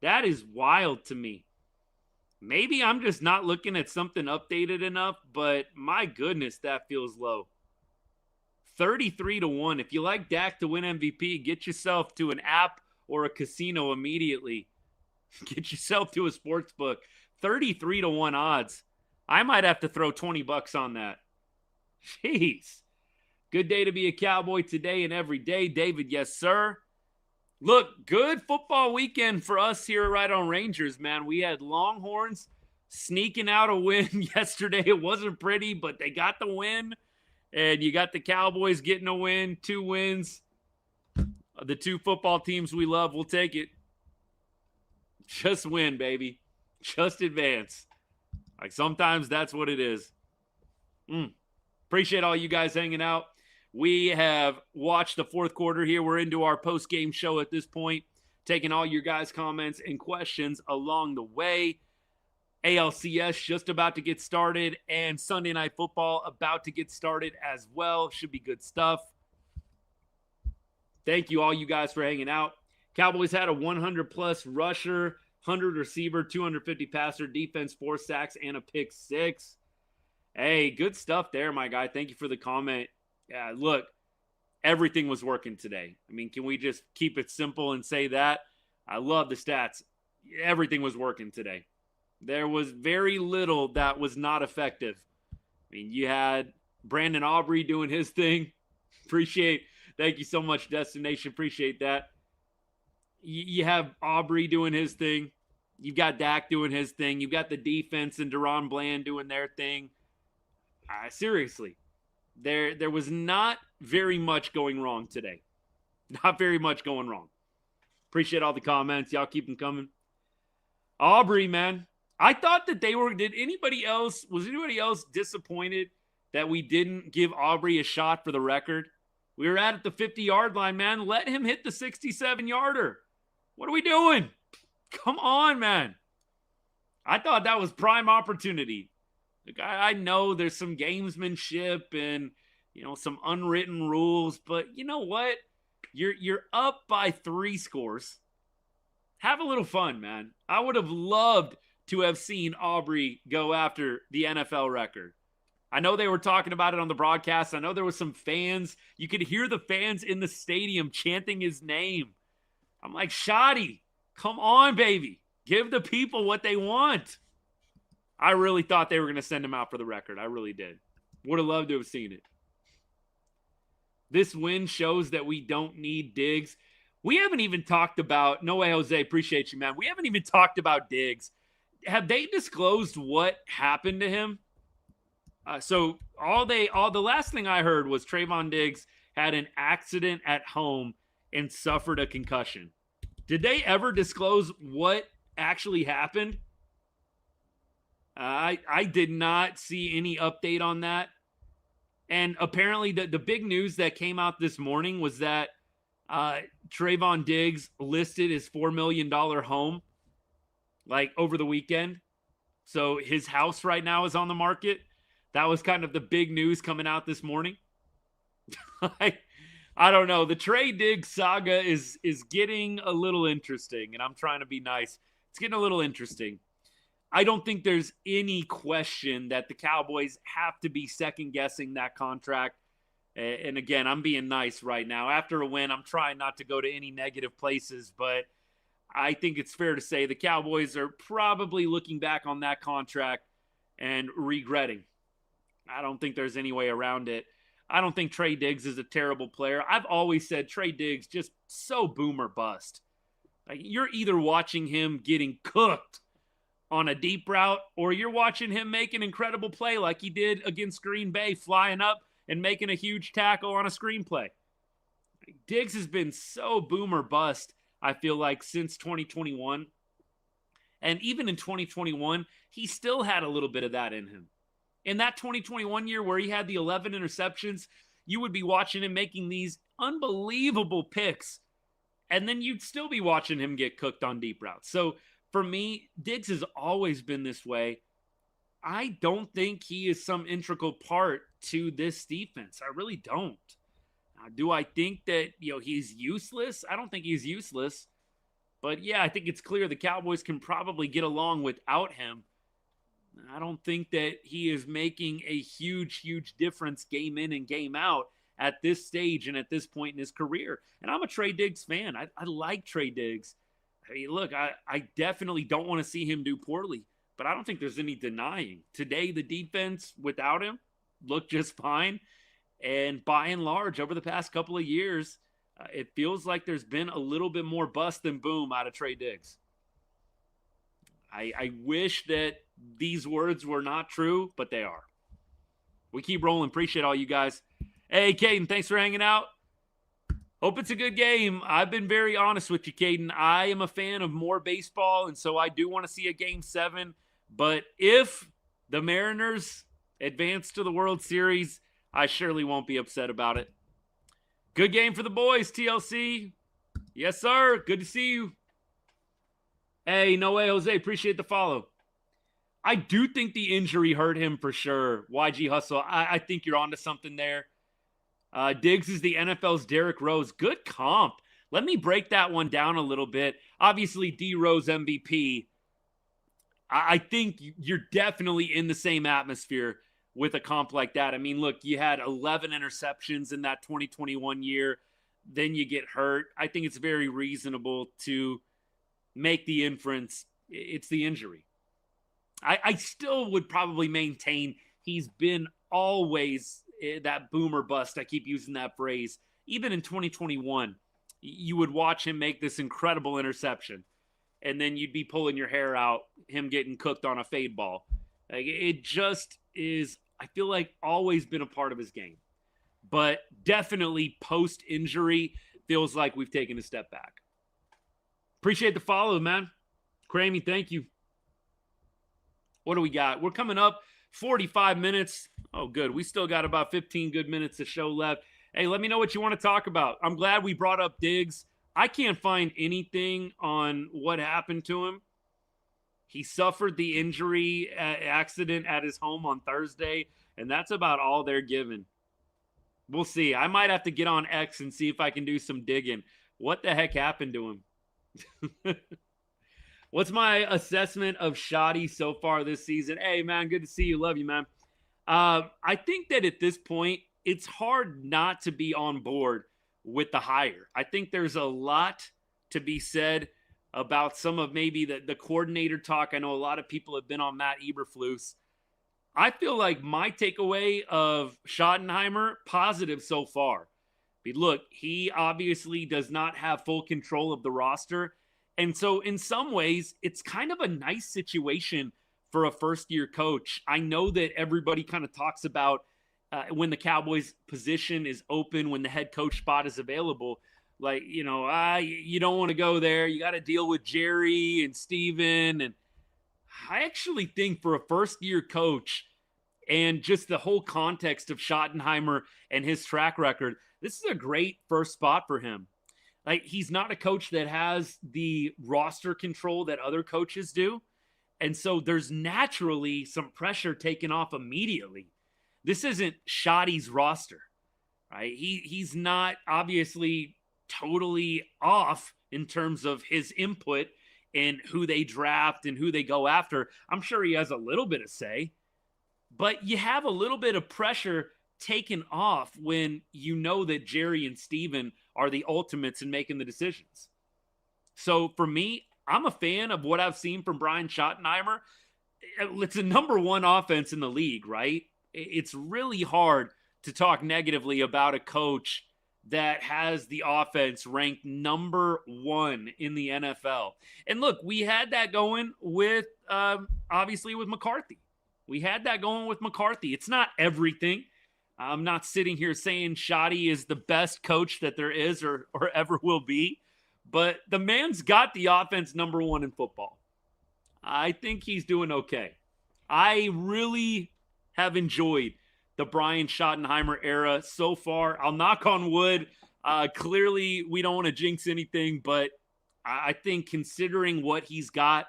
That is wild to me. Maybe I'm just not looking at something updated enough, but my goodness, that feels low. 33-1. If you like Dak to win MVP, get yourself to an app or a casino immediately. Get yourself to a sports book. 33-1 odds. I might have to throw $20 on that. Jeez. Good day to be a Cowboy today and every day. David, yes, sir. Look, good football weekend for us here Right on Rangers, man. We had Longhorns sneaking out a win yesterday. It wasn't pretty, but they got the win. And you got the Cowboys getting a win, 2 wins. The 2 football teams we love, we'll take it. Just win, baby. Just advance. Like, sometimes that's what it is. Appreciate all you guys hanging out. We have watched the fourth quarter here. We're into our post-game show at this point, taking all your guys' comments and questions along the way. ALCS just about to get started, and Sunday Night Football about to get started as well. Should be good stuff. Thank you, all you guys, for hanging out. Cowboys had a 100-plus rusher, 100 receiver, 250 passer, defense, 4 sacks, and a pick 6. Hey, good stuff there, my guy. Thank you for the comment. Yeah, look, everything was working today. I mean, can we just keep it simple and say that? I love the stats. Everything was working today. There was very little that was not effective. I mean, you had Brandon Aubrey doing his thing. Thank you so much, Destination. Appreciate that. You have Aubrey doing his thing. You've got Dak doing his thing. You've got the defense and Deron Bland doing their thing. Seriously, there was not very much going wrong today. Not very much going wrong. Appreciate all the comments. Y'all keep them coming. Aubrey, man. I thought that was anybody else disappointed that we didn't give Aubrey a shot for the record? We were at the 50-yard line, man. Let him hit the 67-yarder. What are we doing? Come on, man. I thought that was prime opportunity. Like, I know there's some gamesmanship and, some unwritten rules, but you know what? You're up by 3 scores. Have a little fun, man. I would have loved to have seen Aubrey go after the NFL record. I know they were talking about it on the broadcast. I know there was some fans. You could hear the fans in the stadium chanting his name. I'm like, Shoddy, come on, baby. Give the people what they want. I really thought they were going to send him out for the record. I really did. Would have loved to have seen it. This win shows that we don't need Diggs. We haven't even talked about, no way, Jose, appreciate you, man. We haven't even talked about Diggs. Have they disclosed what happened to him? So the last thing I heard was Trayvon Diggs had an accident at home and suffered a concussion. Did they ever disclose what actually happened? I did not see any update on that. And apparently the big news that came out this morning was that Trayvon Diggs listed his $4 million home like over the weekend. So his house right now is on the market. That was kind of the big news coming out this morning. I don't know. The Trey Diggs saga is getting a little interesting, and I'm trying to be nice. It's getting a little interesting. I don't think there's any question that the Cowboys have to be second-guessing that contract. And again, I'm being nice right now. After a win, I'm trying not to go to any negative places, but I think it's fair to say the Cowboys are probably looking back on that contract and regretting. I don't think there's any way around it. I don't think Trey Diggs is a terrible player. I've always said Trey Diggs just so boom or bust. Like, you're either watching him getting cooked on a deep route, or you're watching him make an incredible play like he did against Green Bay, flying up and making a huge tackle on a screenplay. Diggs has been so boom or bust, I feel like, since 2021. And even in 2021, he still had a little bit of that in him. In that 2021 year where he had the 11 interceptions, you would be watching him making these unbelievable picks, and then you'd still be watching him get cooked on deep routes. So for me, Diggs has always been this way. I don't think he is some integral part to this defense. I really don't. Now, do I think that he's useless? I don't think he's useless. But yeah, I think it's clear the Cowboys can probably get along without him. I don't think that he is making a huge, huge difference game in and game out at this stage and at this point in his career. And I'm a Trey Diggs fan. I like Trey Diggs. I mean, look, I definitely don't want to see him do poorly, but I don't think there's any denying. Today, the defense without him looked just fine. And by and large, over the past couple of years, it feels like there's been a little bit more bust than boom out of Trey Diggs. I wish that these words were not true, but they are. We keep rolling. Appreciate all you guys. Hey, Caden, thanks for hanging out. Hope it's a good game. I've been very honest with you, Caden. I am a fan of more baseball, and so I do want to see a Game 7. But if the Mariners advance to the World Series, I surely won't be upset about it. Good game for the boys, TLC. Yes, sir. Good to see you. Hey, no way, Jose. Appreciate the follow. I do think the injury hurt him for sure. YG Hustle, I think you're onto something there. Diggs is the NFL's Derrick Rose. Good comp. Let me break that one down a little bit. Obviously, D Rose MVP. I think you're definitely in the same atmosphere with a comp like that. I mean, look, you had 11 interceptions in that 2021 year. Then you get hurt. I think it's very reasonable to make the inference it's the injury. I still would probably maintain he's been always that boomer bust. I keep using that phrase. Even in 2021, you would watch him make this incredible interception, and then you'd be pulling your hair out, him getting cooked on a fade ball. Like, it just is, I feel like, always been a part of his game. But definitely post-injury, feels like we've taken a step back. Appreciate the follow, man. Crammy, thank you. What do we got? We're coming up 45 minutes. Oh, good. We still got about 15 good minutes of show left. Hey, let me know what you want to talk about. I'm glad we brought up Diggs. I can't find anything on what happened to him. He suffered the injury accident at his home on Thursday, and that's about all they're giving. We'll see. I might have to get on X and see if I can do some digging. What the heck happened to him? What's my assessment of Shoddy so far this season? Hey, man, good to see you. Love you, man. I think that at this point, it's hard not to be on board with the hire. I think there's a lot to be said about some of maybe the coordinator talk. I know a lot of people have been on Matt Eberflus. I feel like my takeaway of Schottenheimer, positive so far. But look, he obviously does not have full control of the roster. And so in some ways, it's kind of a nice situation for a first-year coach. I know that everybody kind of talks about when the Cowboys position is open, when the head coach spot is available. Like, you don't want to go there. You got to deal with Jerry and Steven. And I actually think for a first-year coach and just the whole context of Schottenheimer and his track record, this is a great first spot for him. Like, he's not a coach that has the roster control that other coaches do. And so there's naturally some pressure taken off immediately. This isn't Schotty's roster, right? He's not obviously totally off in terms of his input and who they draft and who they go after. I'm sure he has a little bit of say, but you have a little bit of pressure taken off when you know that Jerry and Steven are the ultimates in making the decisions. So for me, I'm a fan of what I've seen from Brian Schottenheimer. It's a number one offense in the league, right? It's really hard to talk negatively about a coach that has the offense ranked number one in the NFL. And look, we had that going with, obviously, with McCarthy. We had that going with McCarthy. It's not everything. I'm not sitting here saying Schotty is the best coach that there is or ever will be, but the man's got the offense number one in football. I think he's doing okay. I really have enjoyed the Brian Schottenheimer era so far. I'll knock on wood. Clearly, we don't want to jinx anything, but I think considering what he's got,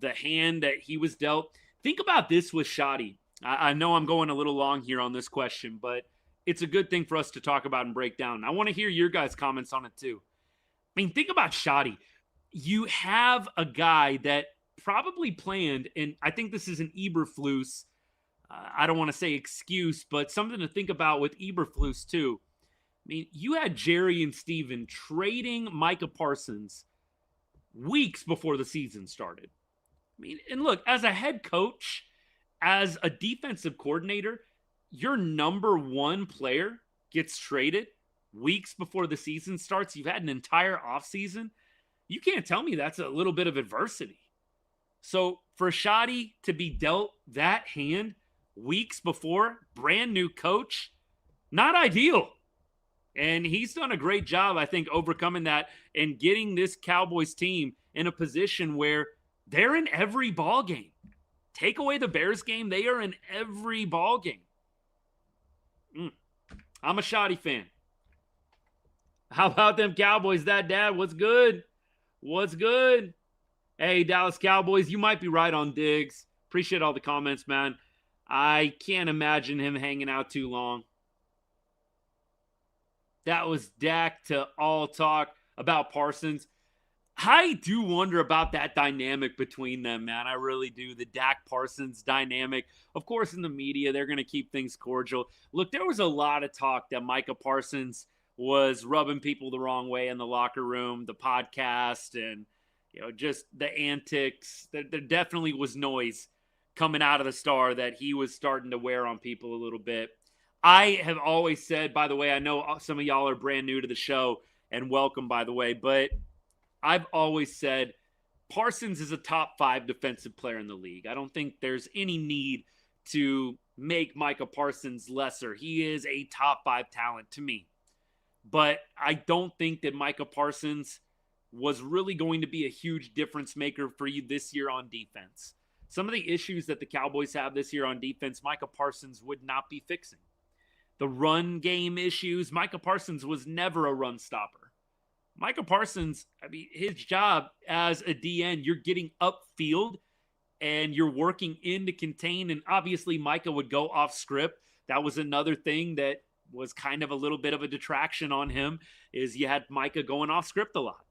the hand that he was dealt, think about this with Schotty. I know I'm going a little long here on this question, but it's a good thing for us to talk about and break down. I want to hear your guys' comments on it too. I mean, think about Schotty. You have a guy that probably planned, and I think this is an Eberflus, I don't want to say excuse, but something to think about with Eberflus too. I mean, you had Jerry and Steven trading Micah Parsons weeks before the season started. I mean, and look, as a head coach, as a defensive coordinator, your number one player gets traded weeks before the season starts. You've had an entire offseason. You can't tell me that's a little bit of adversity. So for Schotty to be dealt that hand weeks before, brand new coach, not ideal. And he's done a great job, I think, overcoming that and getting this Cowboys team in a position where they're in every ball game. Take away the Bears game, they are in every ball game. I'm a Schotty fan. How about them Cowboys? That dad, what's good? What's good? Hey, Dallas Cowboys, you might be right on Diggs. Appreciate all the comments, man. I can't imagine him hanging out too long. That was Dak to all talk about Parsons. I do wonder about that dynamic between them, man. I really do. The Dak Parsons dynamic. Of course, in the media, they're going to keep things cordial. Look, there was a lot of talk that Micah Parsons was rubbing people the wrong way in the locker room, the podcast, and just the antics. There definitely was noise coming out of the Star that he was starting to wear on people a little bit. I have always said, by the way, I know some of y'all are brand new to the show, and welcome, by the way, but I've always said Parsons is a top 5 defensive player in the league. I don't think there's any need to make Micah Parsons lesser. He is a top 5 talent to me. But I don't think that Micah Parsons was really going to be a huge difference maker for you this year on defense. Some of the issues that the Cowboys have this year on defense, Micah Parsons would not be fixing. The run game issues, Micah Parsons was never a run stopper. Micah Parsons, I mean, his job as a DN, you're getting upfield and you're working in to contain. And obviously Micah would go off script. That was another thing that was kind of a little bit of a detraction on him, is you had Micah going off script a lot.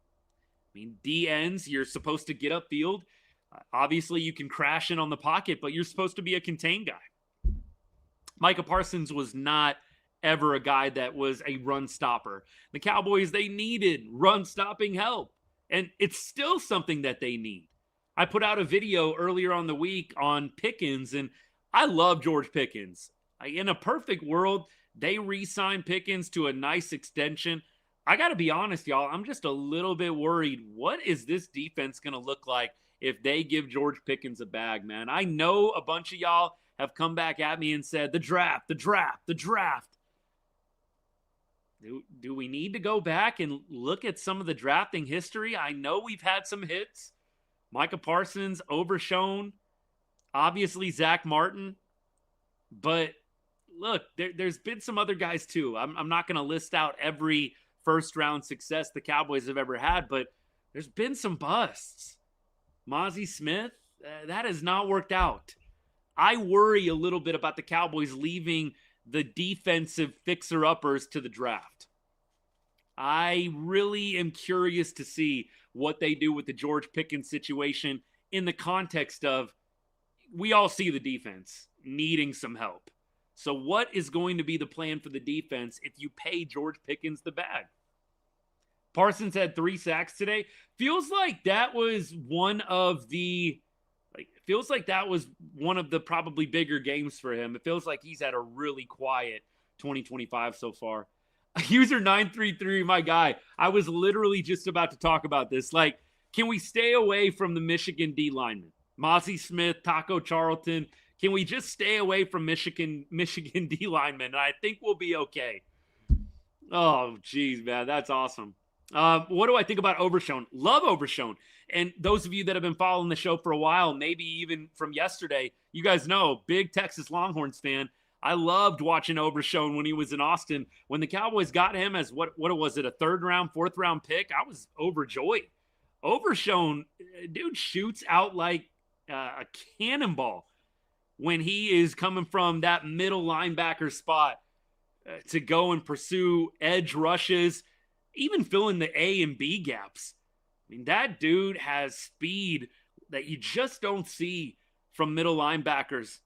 I mean, DNs, you're supposed to get upfield. Obviously you can crash in on the pocket, but you're supposed to be a contained guy. Micah Parsons was not ever a guy that was a run stopper. The Cowboys, they needed run stopping help. And it's still something that they need. I put out a video earlier on the week on Pickens, and I love George Pickens. In a perfect world, they re-sign Pickens to a nice extension. I got to be honest, y'all. I'm just a little bit worried. What is this defense going to look like if they give George Pickens a bag, man? I know a bunch of y'all have come back at me and said, the draft, the draft, the draft. Do we need to go back and look at some of the drafting history? I know we've had some hits. Micah Parsons, overshown. Obviously, Zach Martin. But look, there's been some other guys too. I'm not going to list out every first-round success the Cowboys have ever had, but there's been some busts. Mozzie Smith, that has not worked out. I worry a little bit about the Cowboys leaving the defensive fixer-uppers to the draft. I really am curious to see what they do with the George Pickens situation in the context of we all see the defense needing some help. So what is going to be the plan for the defense if you pay George Pickens the bag? Parsons had 3 sacks today. Feels like that was one of the probably bigger games for him. It feels like he's had a really quiet 2025 so far. User 933, my guy. I was literally just about to talk about this. Like, can we stay away from the Michigan D linemen? Mozzie Smith, Taco Charlton. Can we just stay away from Michigan D linemen? And I think we'll be okay. Oh, geez, man. That's awesome. What do I think about Overshown? Love Overshown. And those of you that have been following the show for a while, maybe even from yesterday, you guys know, big Texas Longhorns fan. I loved watching Overshown when he was in Austin. When the Cowboys got him as what was it, a 3rd round, 4th round pick, I was overjoyed. Overshown, dude shoots out like a cannonball when he is coming from that middle linebacker spot to go and pursue edge rushes, even fill in the A and B gaps. I mean, that dude has speed that you just don't see from middle linebackers.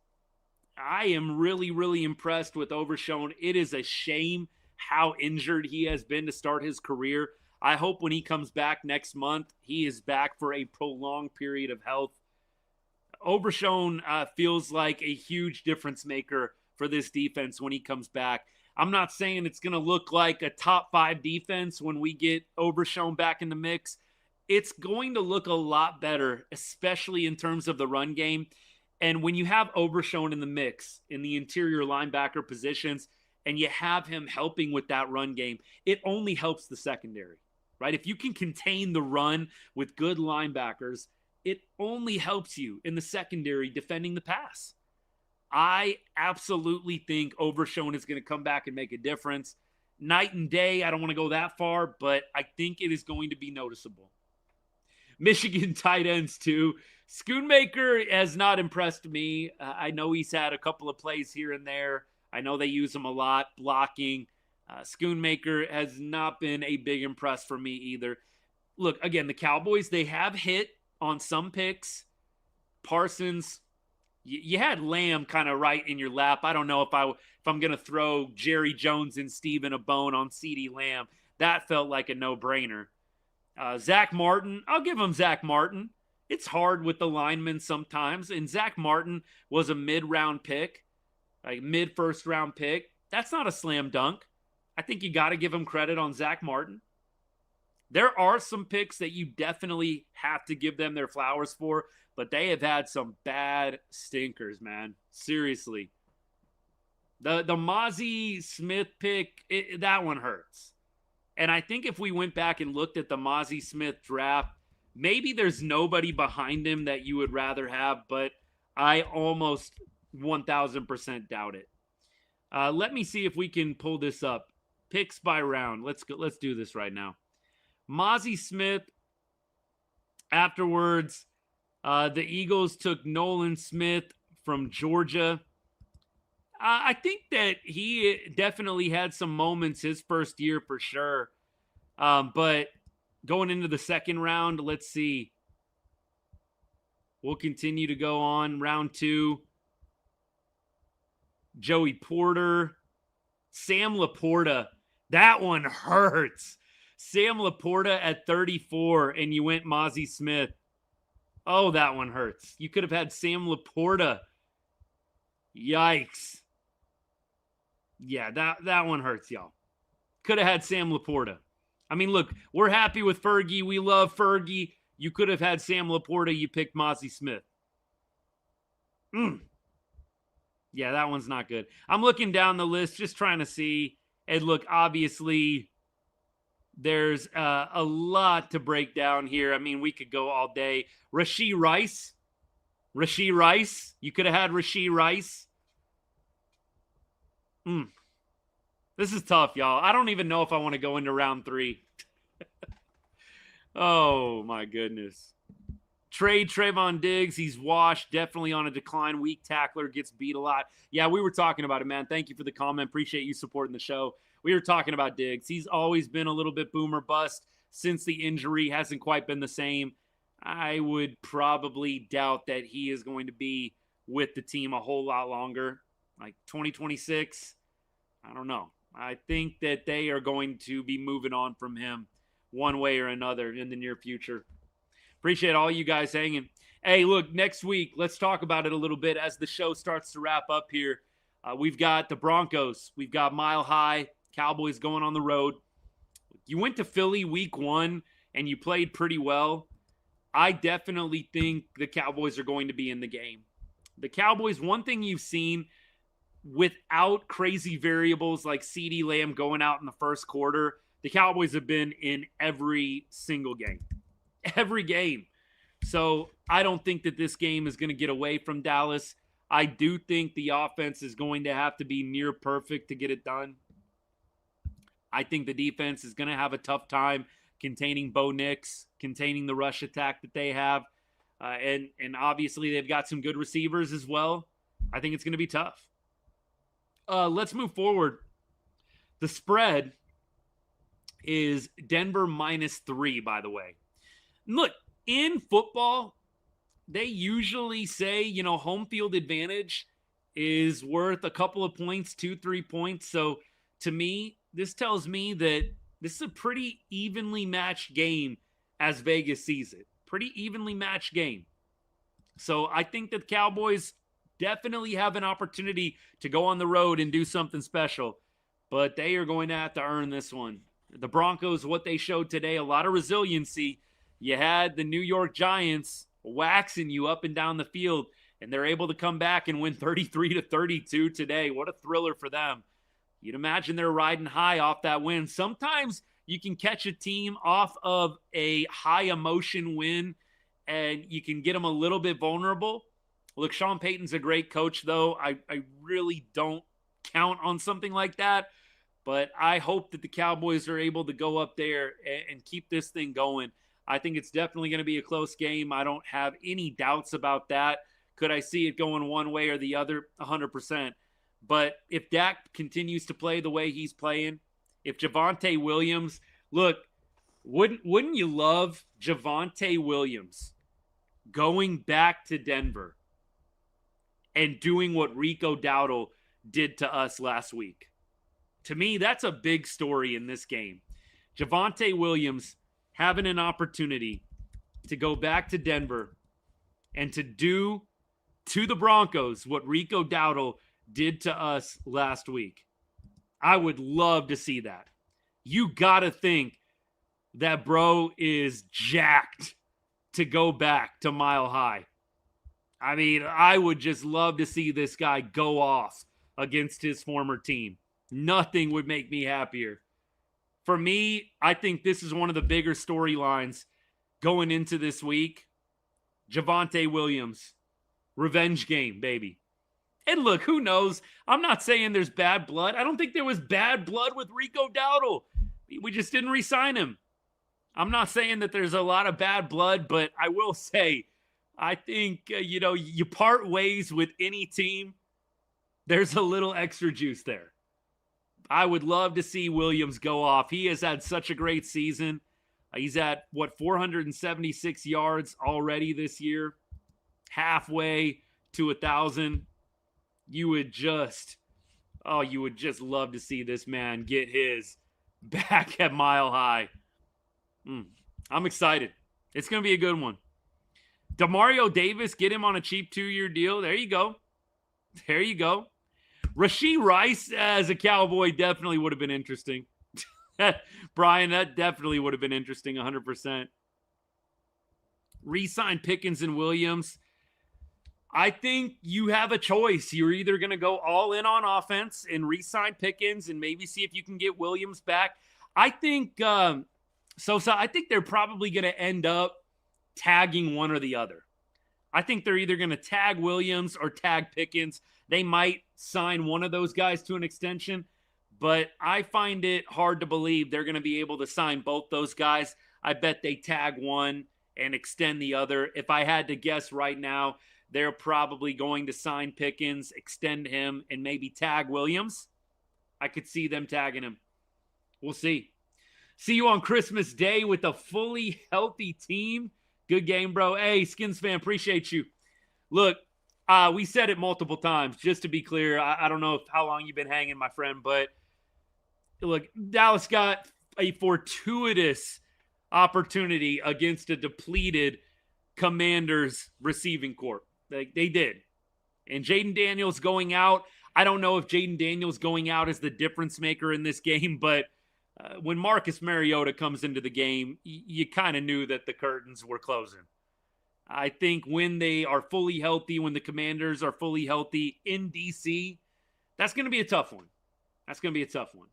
I am really, really impressed with Overshown. It is a shame how injured he has been to start his career. I hope when he comes back next month, he is back for a prolonged period of health. Overshown feels like a huge difference maker for this defense when he comes back. I'm not saying it's going to look like a top 5 defense when we get Overshown back in the mix. It's going to look a lot better, especially in terms of the run game. And when you have Overshown in the mix in the interior linebacker positions and you have him helping with that run game, it only helps the secondary, right? If you can contain the run with good linebackers, it only helps you in the secondary defending the pass. I absolutely think Overshown is going to come back and make a difference. Night and day, I don't want to go that far, but I think it is going to be noticeable. Michigan tight ends too. Schoonmaker has not impressed me. I know he's had a couple of plays here and there. I know they use him a lot, blocking. Schoonmaker has not been a big impress for me either. Look, again, the Cowboys, they have hit on some picks. Parsons, you had Lamb kind of right in your lap. I don't know if I'm going to throw Jerry Jones and Steven a bone on CeeDee Lamb. That felt like a no-brainer. Zach Martin, I'll give him Zach Martin. It's hard with the linemen sometimes, and Zach Martin was a mid-round pick, like mid-first round pick. That's not a slam dunk. I think you got to give him credit on Zach Martin. There are some picks that you definitely have to give them their flowers for, but they have had some bad stinkers, man. Seriously. The Mozzie Smith pick, that one hurts. And I think if we went back and looked at the Mozzie Smith draft, maybe there's nobody behind him that you would rather have, but I almost 1,000% doubt it. Let me see if we can pull this up. Picks by round. Let's do this right now. Mozzie Smith. Afterwards, the Eagles took Nolan Smith from Georgia. I think that he definitely had some moments his first year for sure. But going into the second round, let's see. We'll continue to go on. Round 2. Joey Porter. Sam Laporta. That one hurts. Sam Laporta at 34, and you went Mozzie Smith. Oh, that one hurts. You could have had Sam Laporta. Yikes. Yeah, that one hurts, y'all. Could have had Sam Laporta. I mean, look, we're happy with Fergie. We love Fergie. You could have had Sam Laporta. You picked Mozzie Smith. Yeah, that one's not good. I'm looking down the list, just trying to see. And look, obviously, there's a lot to break down here. I mean, we could go all day. Rashee Rice. You could have had Rashee Rice. This is tough, y'all. I don't even know if I want to go into round 3. Oh, my goodness. Trade Trayvon Diggs. He's washed. Definitely on a decline. Weak tackler. Gets beat a lot. Yeah, we were talking about it, man. Thank you for the comment. Appreciate you supporting the show. We were talking about Diggs. He's always been a little bit boomer bust since the injury. Hasn't quite been the same. I would probably doubt that he is going to be with the team a whole lot longer. Like 2026. I don't know. I think that they are going to be moving on from him one way or another in the near future. Appreciate all you guys hanging. Hey, look, next week, let's talk about it a little bit as the show starts to wrap up here. We've got the Broncos. We've got Mile High. Cowboys going on the road. You went to Philly week 1 and you played pretty well. I definitely think the Cowboys are going to be in the game. The Cowboys, one thing you've seen without crazy variables like CeeDee Lamb going out in the first quarter, the Cowboys have been in every single game. Every game. So I don't think that this game is going to get away from Dallas. I do think the offense is going to have to be near perfect to get it done. I think the defense is going to have a tough time containing Bo Nix, containing the rush attack that they have. And obviously they've got some good receivers as well. I think it's going to be tough. Let's move forward. The spread is Denver -3, by the way. Look, in football, they usually say, home field advantage is worth a couple of points, 2-3 points. So to me, this tells me that this is a pretty evenly matched game as Vegas sees it. Pretty evenly matched game. So I think that the Cowboys definitely have an opportunity to go on the road and do something special, but they are going to have to earn this one. The Broncos, what they showed today, a lot of resiliency. You had the New York Giants waxing you up and down the field, and they're able to come back and win 33-32 today. What a thriller for them. You'd imagine they're riding high off that win. Sometimes you can catch a team off of a high emotion win, and you can get them a little bit vulnerable. Look, Sean Payton's a great coach, though. I really don't count on something like that. But I hope that the Cowboys are able to go up there and keep this thing going. I think it's definitely going to be a close game. I don't have any doubts about that. Could I see it going one way or the other? 100%. But if Dak continues to play the way he's playing, if Javonte Williams, look, wouldn't you love Javonte Williams going back to Denver and doing what Rico Dowdle did to us last week? To me, that's a big story in this game. Javonte Williams having an opportunity to go back to Denver and to do to the Broncos what Rico Dowdle did to us last week. I would love to see that. You got to think that bro is jacked to go back to Mile High. I mean, I would just love to see this guy go off against his former team. Nothing would make me happier. For me, I think this is one of the bigger storylines going into this week. Javonte Williams. Revenge game, baby. And look, who knows? I'm not saying there's bad blood. I don't think there was bad blood with Rico Dowdle. We just didn't re-sign him. I'm not saying that there's a lot of bad blood, but I will say, I think, you part ways with any team, there's a little extra juice there. I would love to see Williams go off. He has had such a great season. He's at, 476 yards already this year. Halfway to 1,000. You would just love to see this man get his back at Mile High. I'm excited. It's going to be a good one. Demario Davis, get him on a cheap 2-year deal. There you go. There you go. Rashee Rice as a Cowboy definitely would have been interesting. Brian, that definitely would have been interesting, 100%. Re-sign Pickens and Williams. I think you have a choice. You're either going to go all in on offense and re-sign Pickens and maybe see if you can get Williams back. I think I think they're probably going to end up tagging one or the other. I think they're either going to tag Williams or tag Pickens. They might sign one of those guys to an extension, but I find it hard to believe they're going to be able to sign both those guys. I bet they tag one and extend the other. If I had to guess right now, they're probably going to sign Pickens, extend him, and maybe tag Williams. I could see them tagging him. We'll see. See you on Christmas Day with a fully healthy team. Good game, bro. Hey, Skins fan, appreciate you. Look, we said it multiple times. Just to be clear, I don't know how long you've been hanging, my friend, but look, Dallas got a fortuitous opportunity against a depleted Commanders receiving corps. They did. And Jaden Daniels going out, I don't know if Jaden Daniels going out is the difference maker in this game, but when Marcus Mariota comes into the game, you kind of knew that the curtains were closing. I think when they are fully healthy, when the Commanders are fully healthy in DC, that's going to be a tough one. That's going to be a tough one.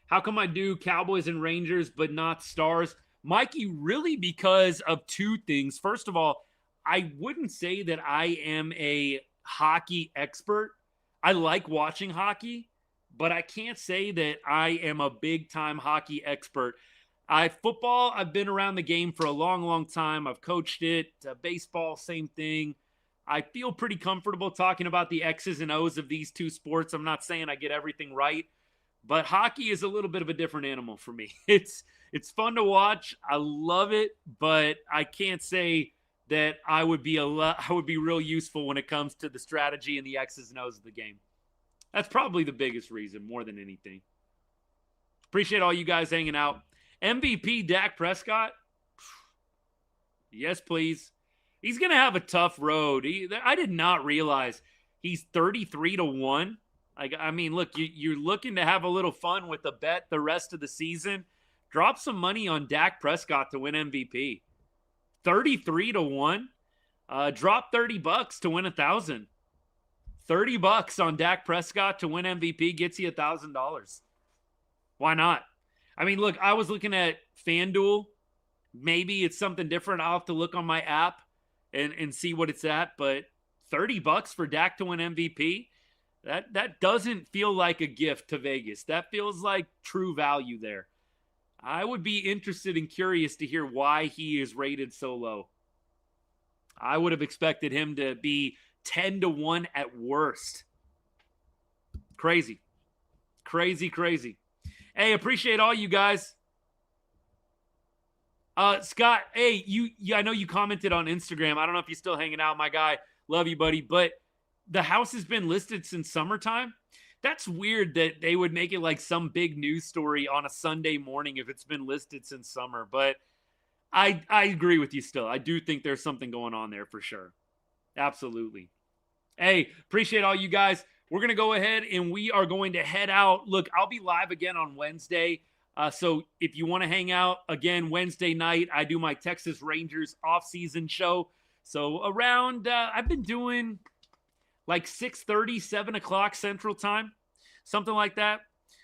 How come I do Cowboys and Rangers but not Stars? Mikey, really because of two things. First of all, I wouldn't say that I am a hockey expert. I like watching hockey, but I can't say that I am a big-time hockey expert. Football, I've been around the game for a long, long time. I've coached it. Baseball, same thing. I feel pretty comfortable talking about the X's and O's of these two sports. I'm not saying I get everything right, but hockey is a little bit of a different animal for me. It's fun to watch. I love it, but I can't say that I would be real useful when it comes to the strategy and the X's and O's of the game. That's probably the biggest reason, more than anything. Appreciate all you guys hanging out. MVP Dak Prescott? Yes, please. He's going to have a tough road. I did not realize he's 33-1. I mean, look, you're looking to have a little fun with the bet the rest of the season. Drop some money on Dak Prescott to win MVP. 33-1. Drop $30 to win $1,000. $30 on Dak Prescott to win MVP gets you $1,000. Why not? I mean, look, I was looking at FanDuel. Maybe it's something different. I'll have to look on my app and see what it's at. But $30 for Dak to win MVP, that doesn't feel like a gift to Vegas. That feels like true value there. I would be interested and curious to hear why he is rated so low. I would have expected him to be 10-1 at worst. Crazy. Crazy, crazy. Hey, appreciate all you guys. Scott, hey, I know you commented on Instagram. I don't know if you're still hanging out, my guy. Love you, buddy. But the house has been listed since summertime. That's weird that they would make it like some big news story on a Sunday morning if it's been listed since summer. But I agree with you still. I do think there's something going on there for sure. Absolutely. Hey, appreciate all you guys. We're going to go ahead and we are going to head out. Look, I'll be live again on Wednesday. So if you want to hang out again Wednesday night, I do my Texas Rangers off-season show. So around, I've been doing like 6:30, 7 o'clock Central Time, something like that.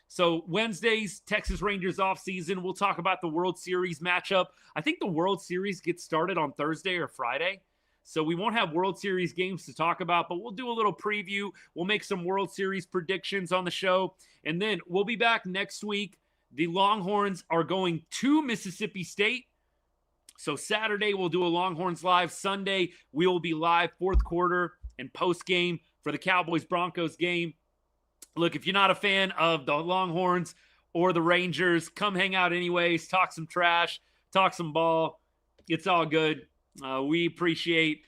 So Wednesdays, Texas Rangers off-season. We'll talk about the World Series matchup. I think the World Series gets started on Thursday or Friday. So we won't have World Series games to talk about, but we'll do a little preview. We'll make some World Series predictions on the show. And then we'll be back next week. The Longhorns are going to Mississippi State. So Saturday, we'll do a Longhorns live. Sunday, we will be live fourth quarter and post-game for the Cowboys-Broncos game. Look, if you're not a fan of the Longhorns or the Rangers, come hang out anyways. Talk some trash. Talk some ball. It's all good. We appreciate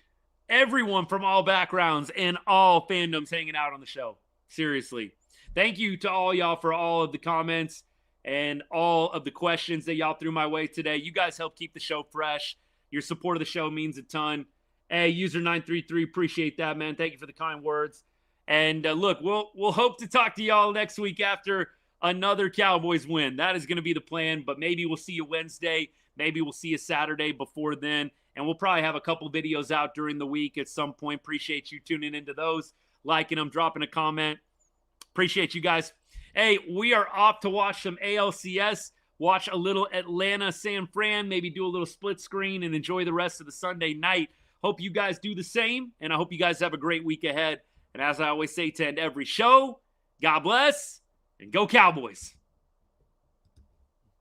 everyone from all backgrounds and all fandoms hanging out on the show. Seriously. Thank you to all y'all for all of the comments. and all of the questions that y'all threw my way today. You guys help keep the show fresh. Your support of the show means a ton. Hey, user933, appreciate that, man. Thank you for the kind words. And look, we'll hope to talk to y'all next week after another Cowboys win. That is going to be the plan, but maybe we'll see you Wednesday. Maybe we'll see you Saturday before then. And we'll probably have a couple videos out during the week at some point. Appreciate you tuning into those, liking them, dropping a comment. Appreciate you guys. Hey, we are off to watch some ALCS, watch a little Atlanta, San Fran, maybe do a little split screen and enjoy the rest of the Sunday night. Hope you guys do the same, and I hope you guys have a great week ahead. And as I always say to end every show, God bless, and go Cowboys.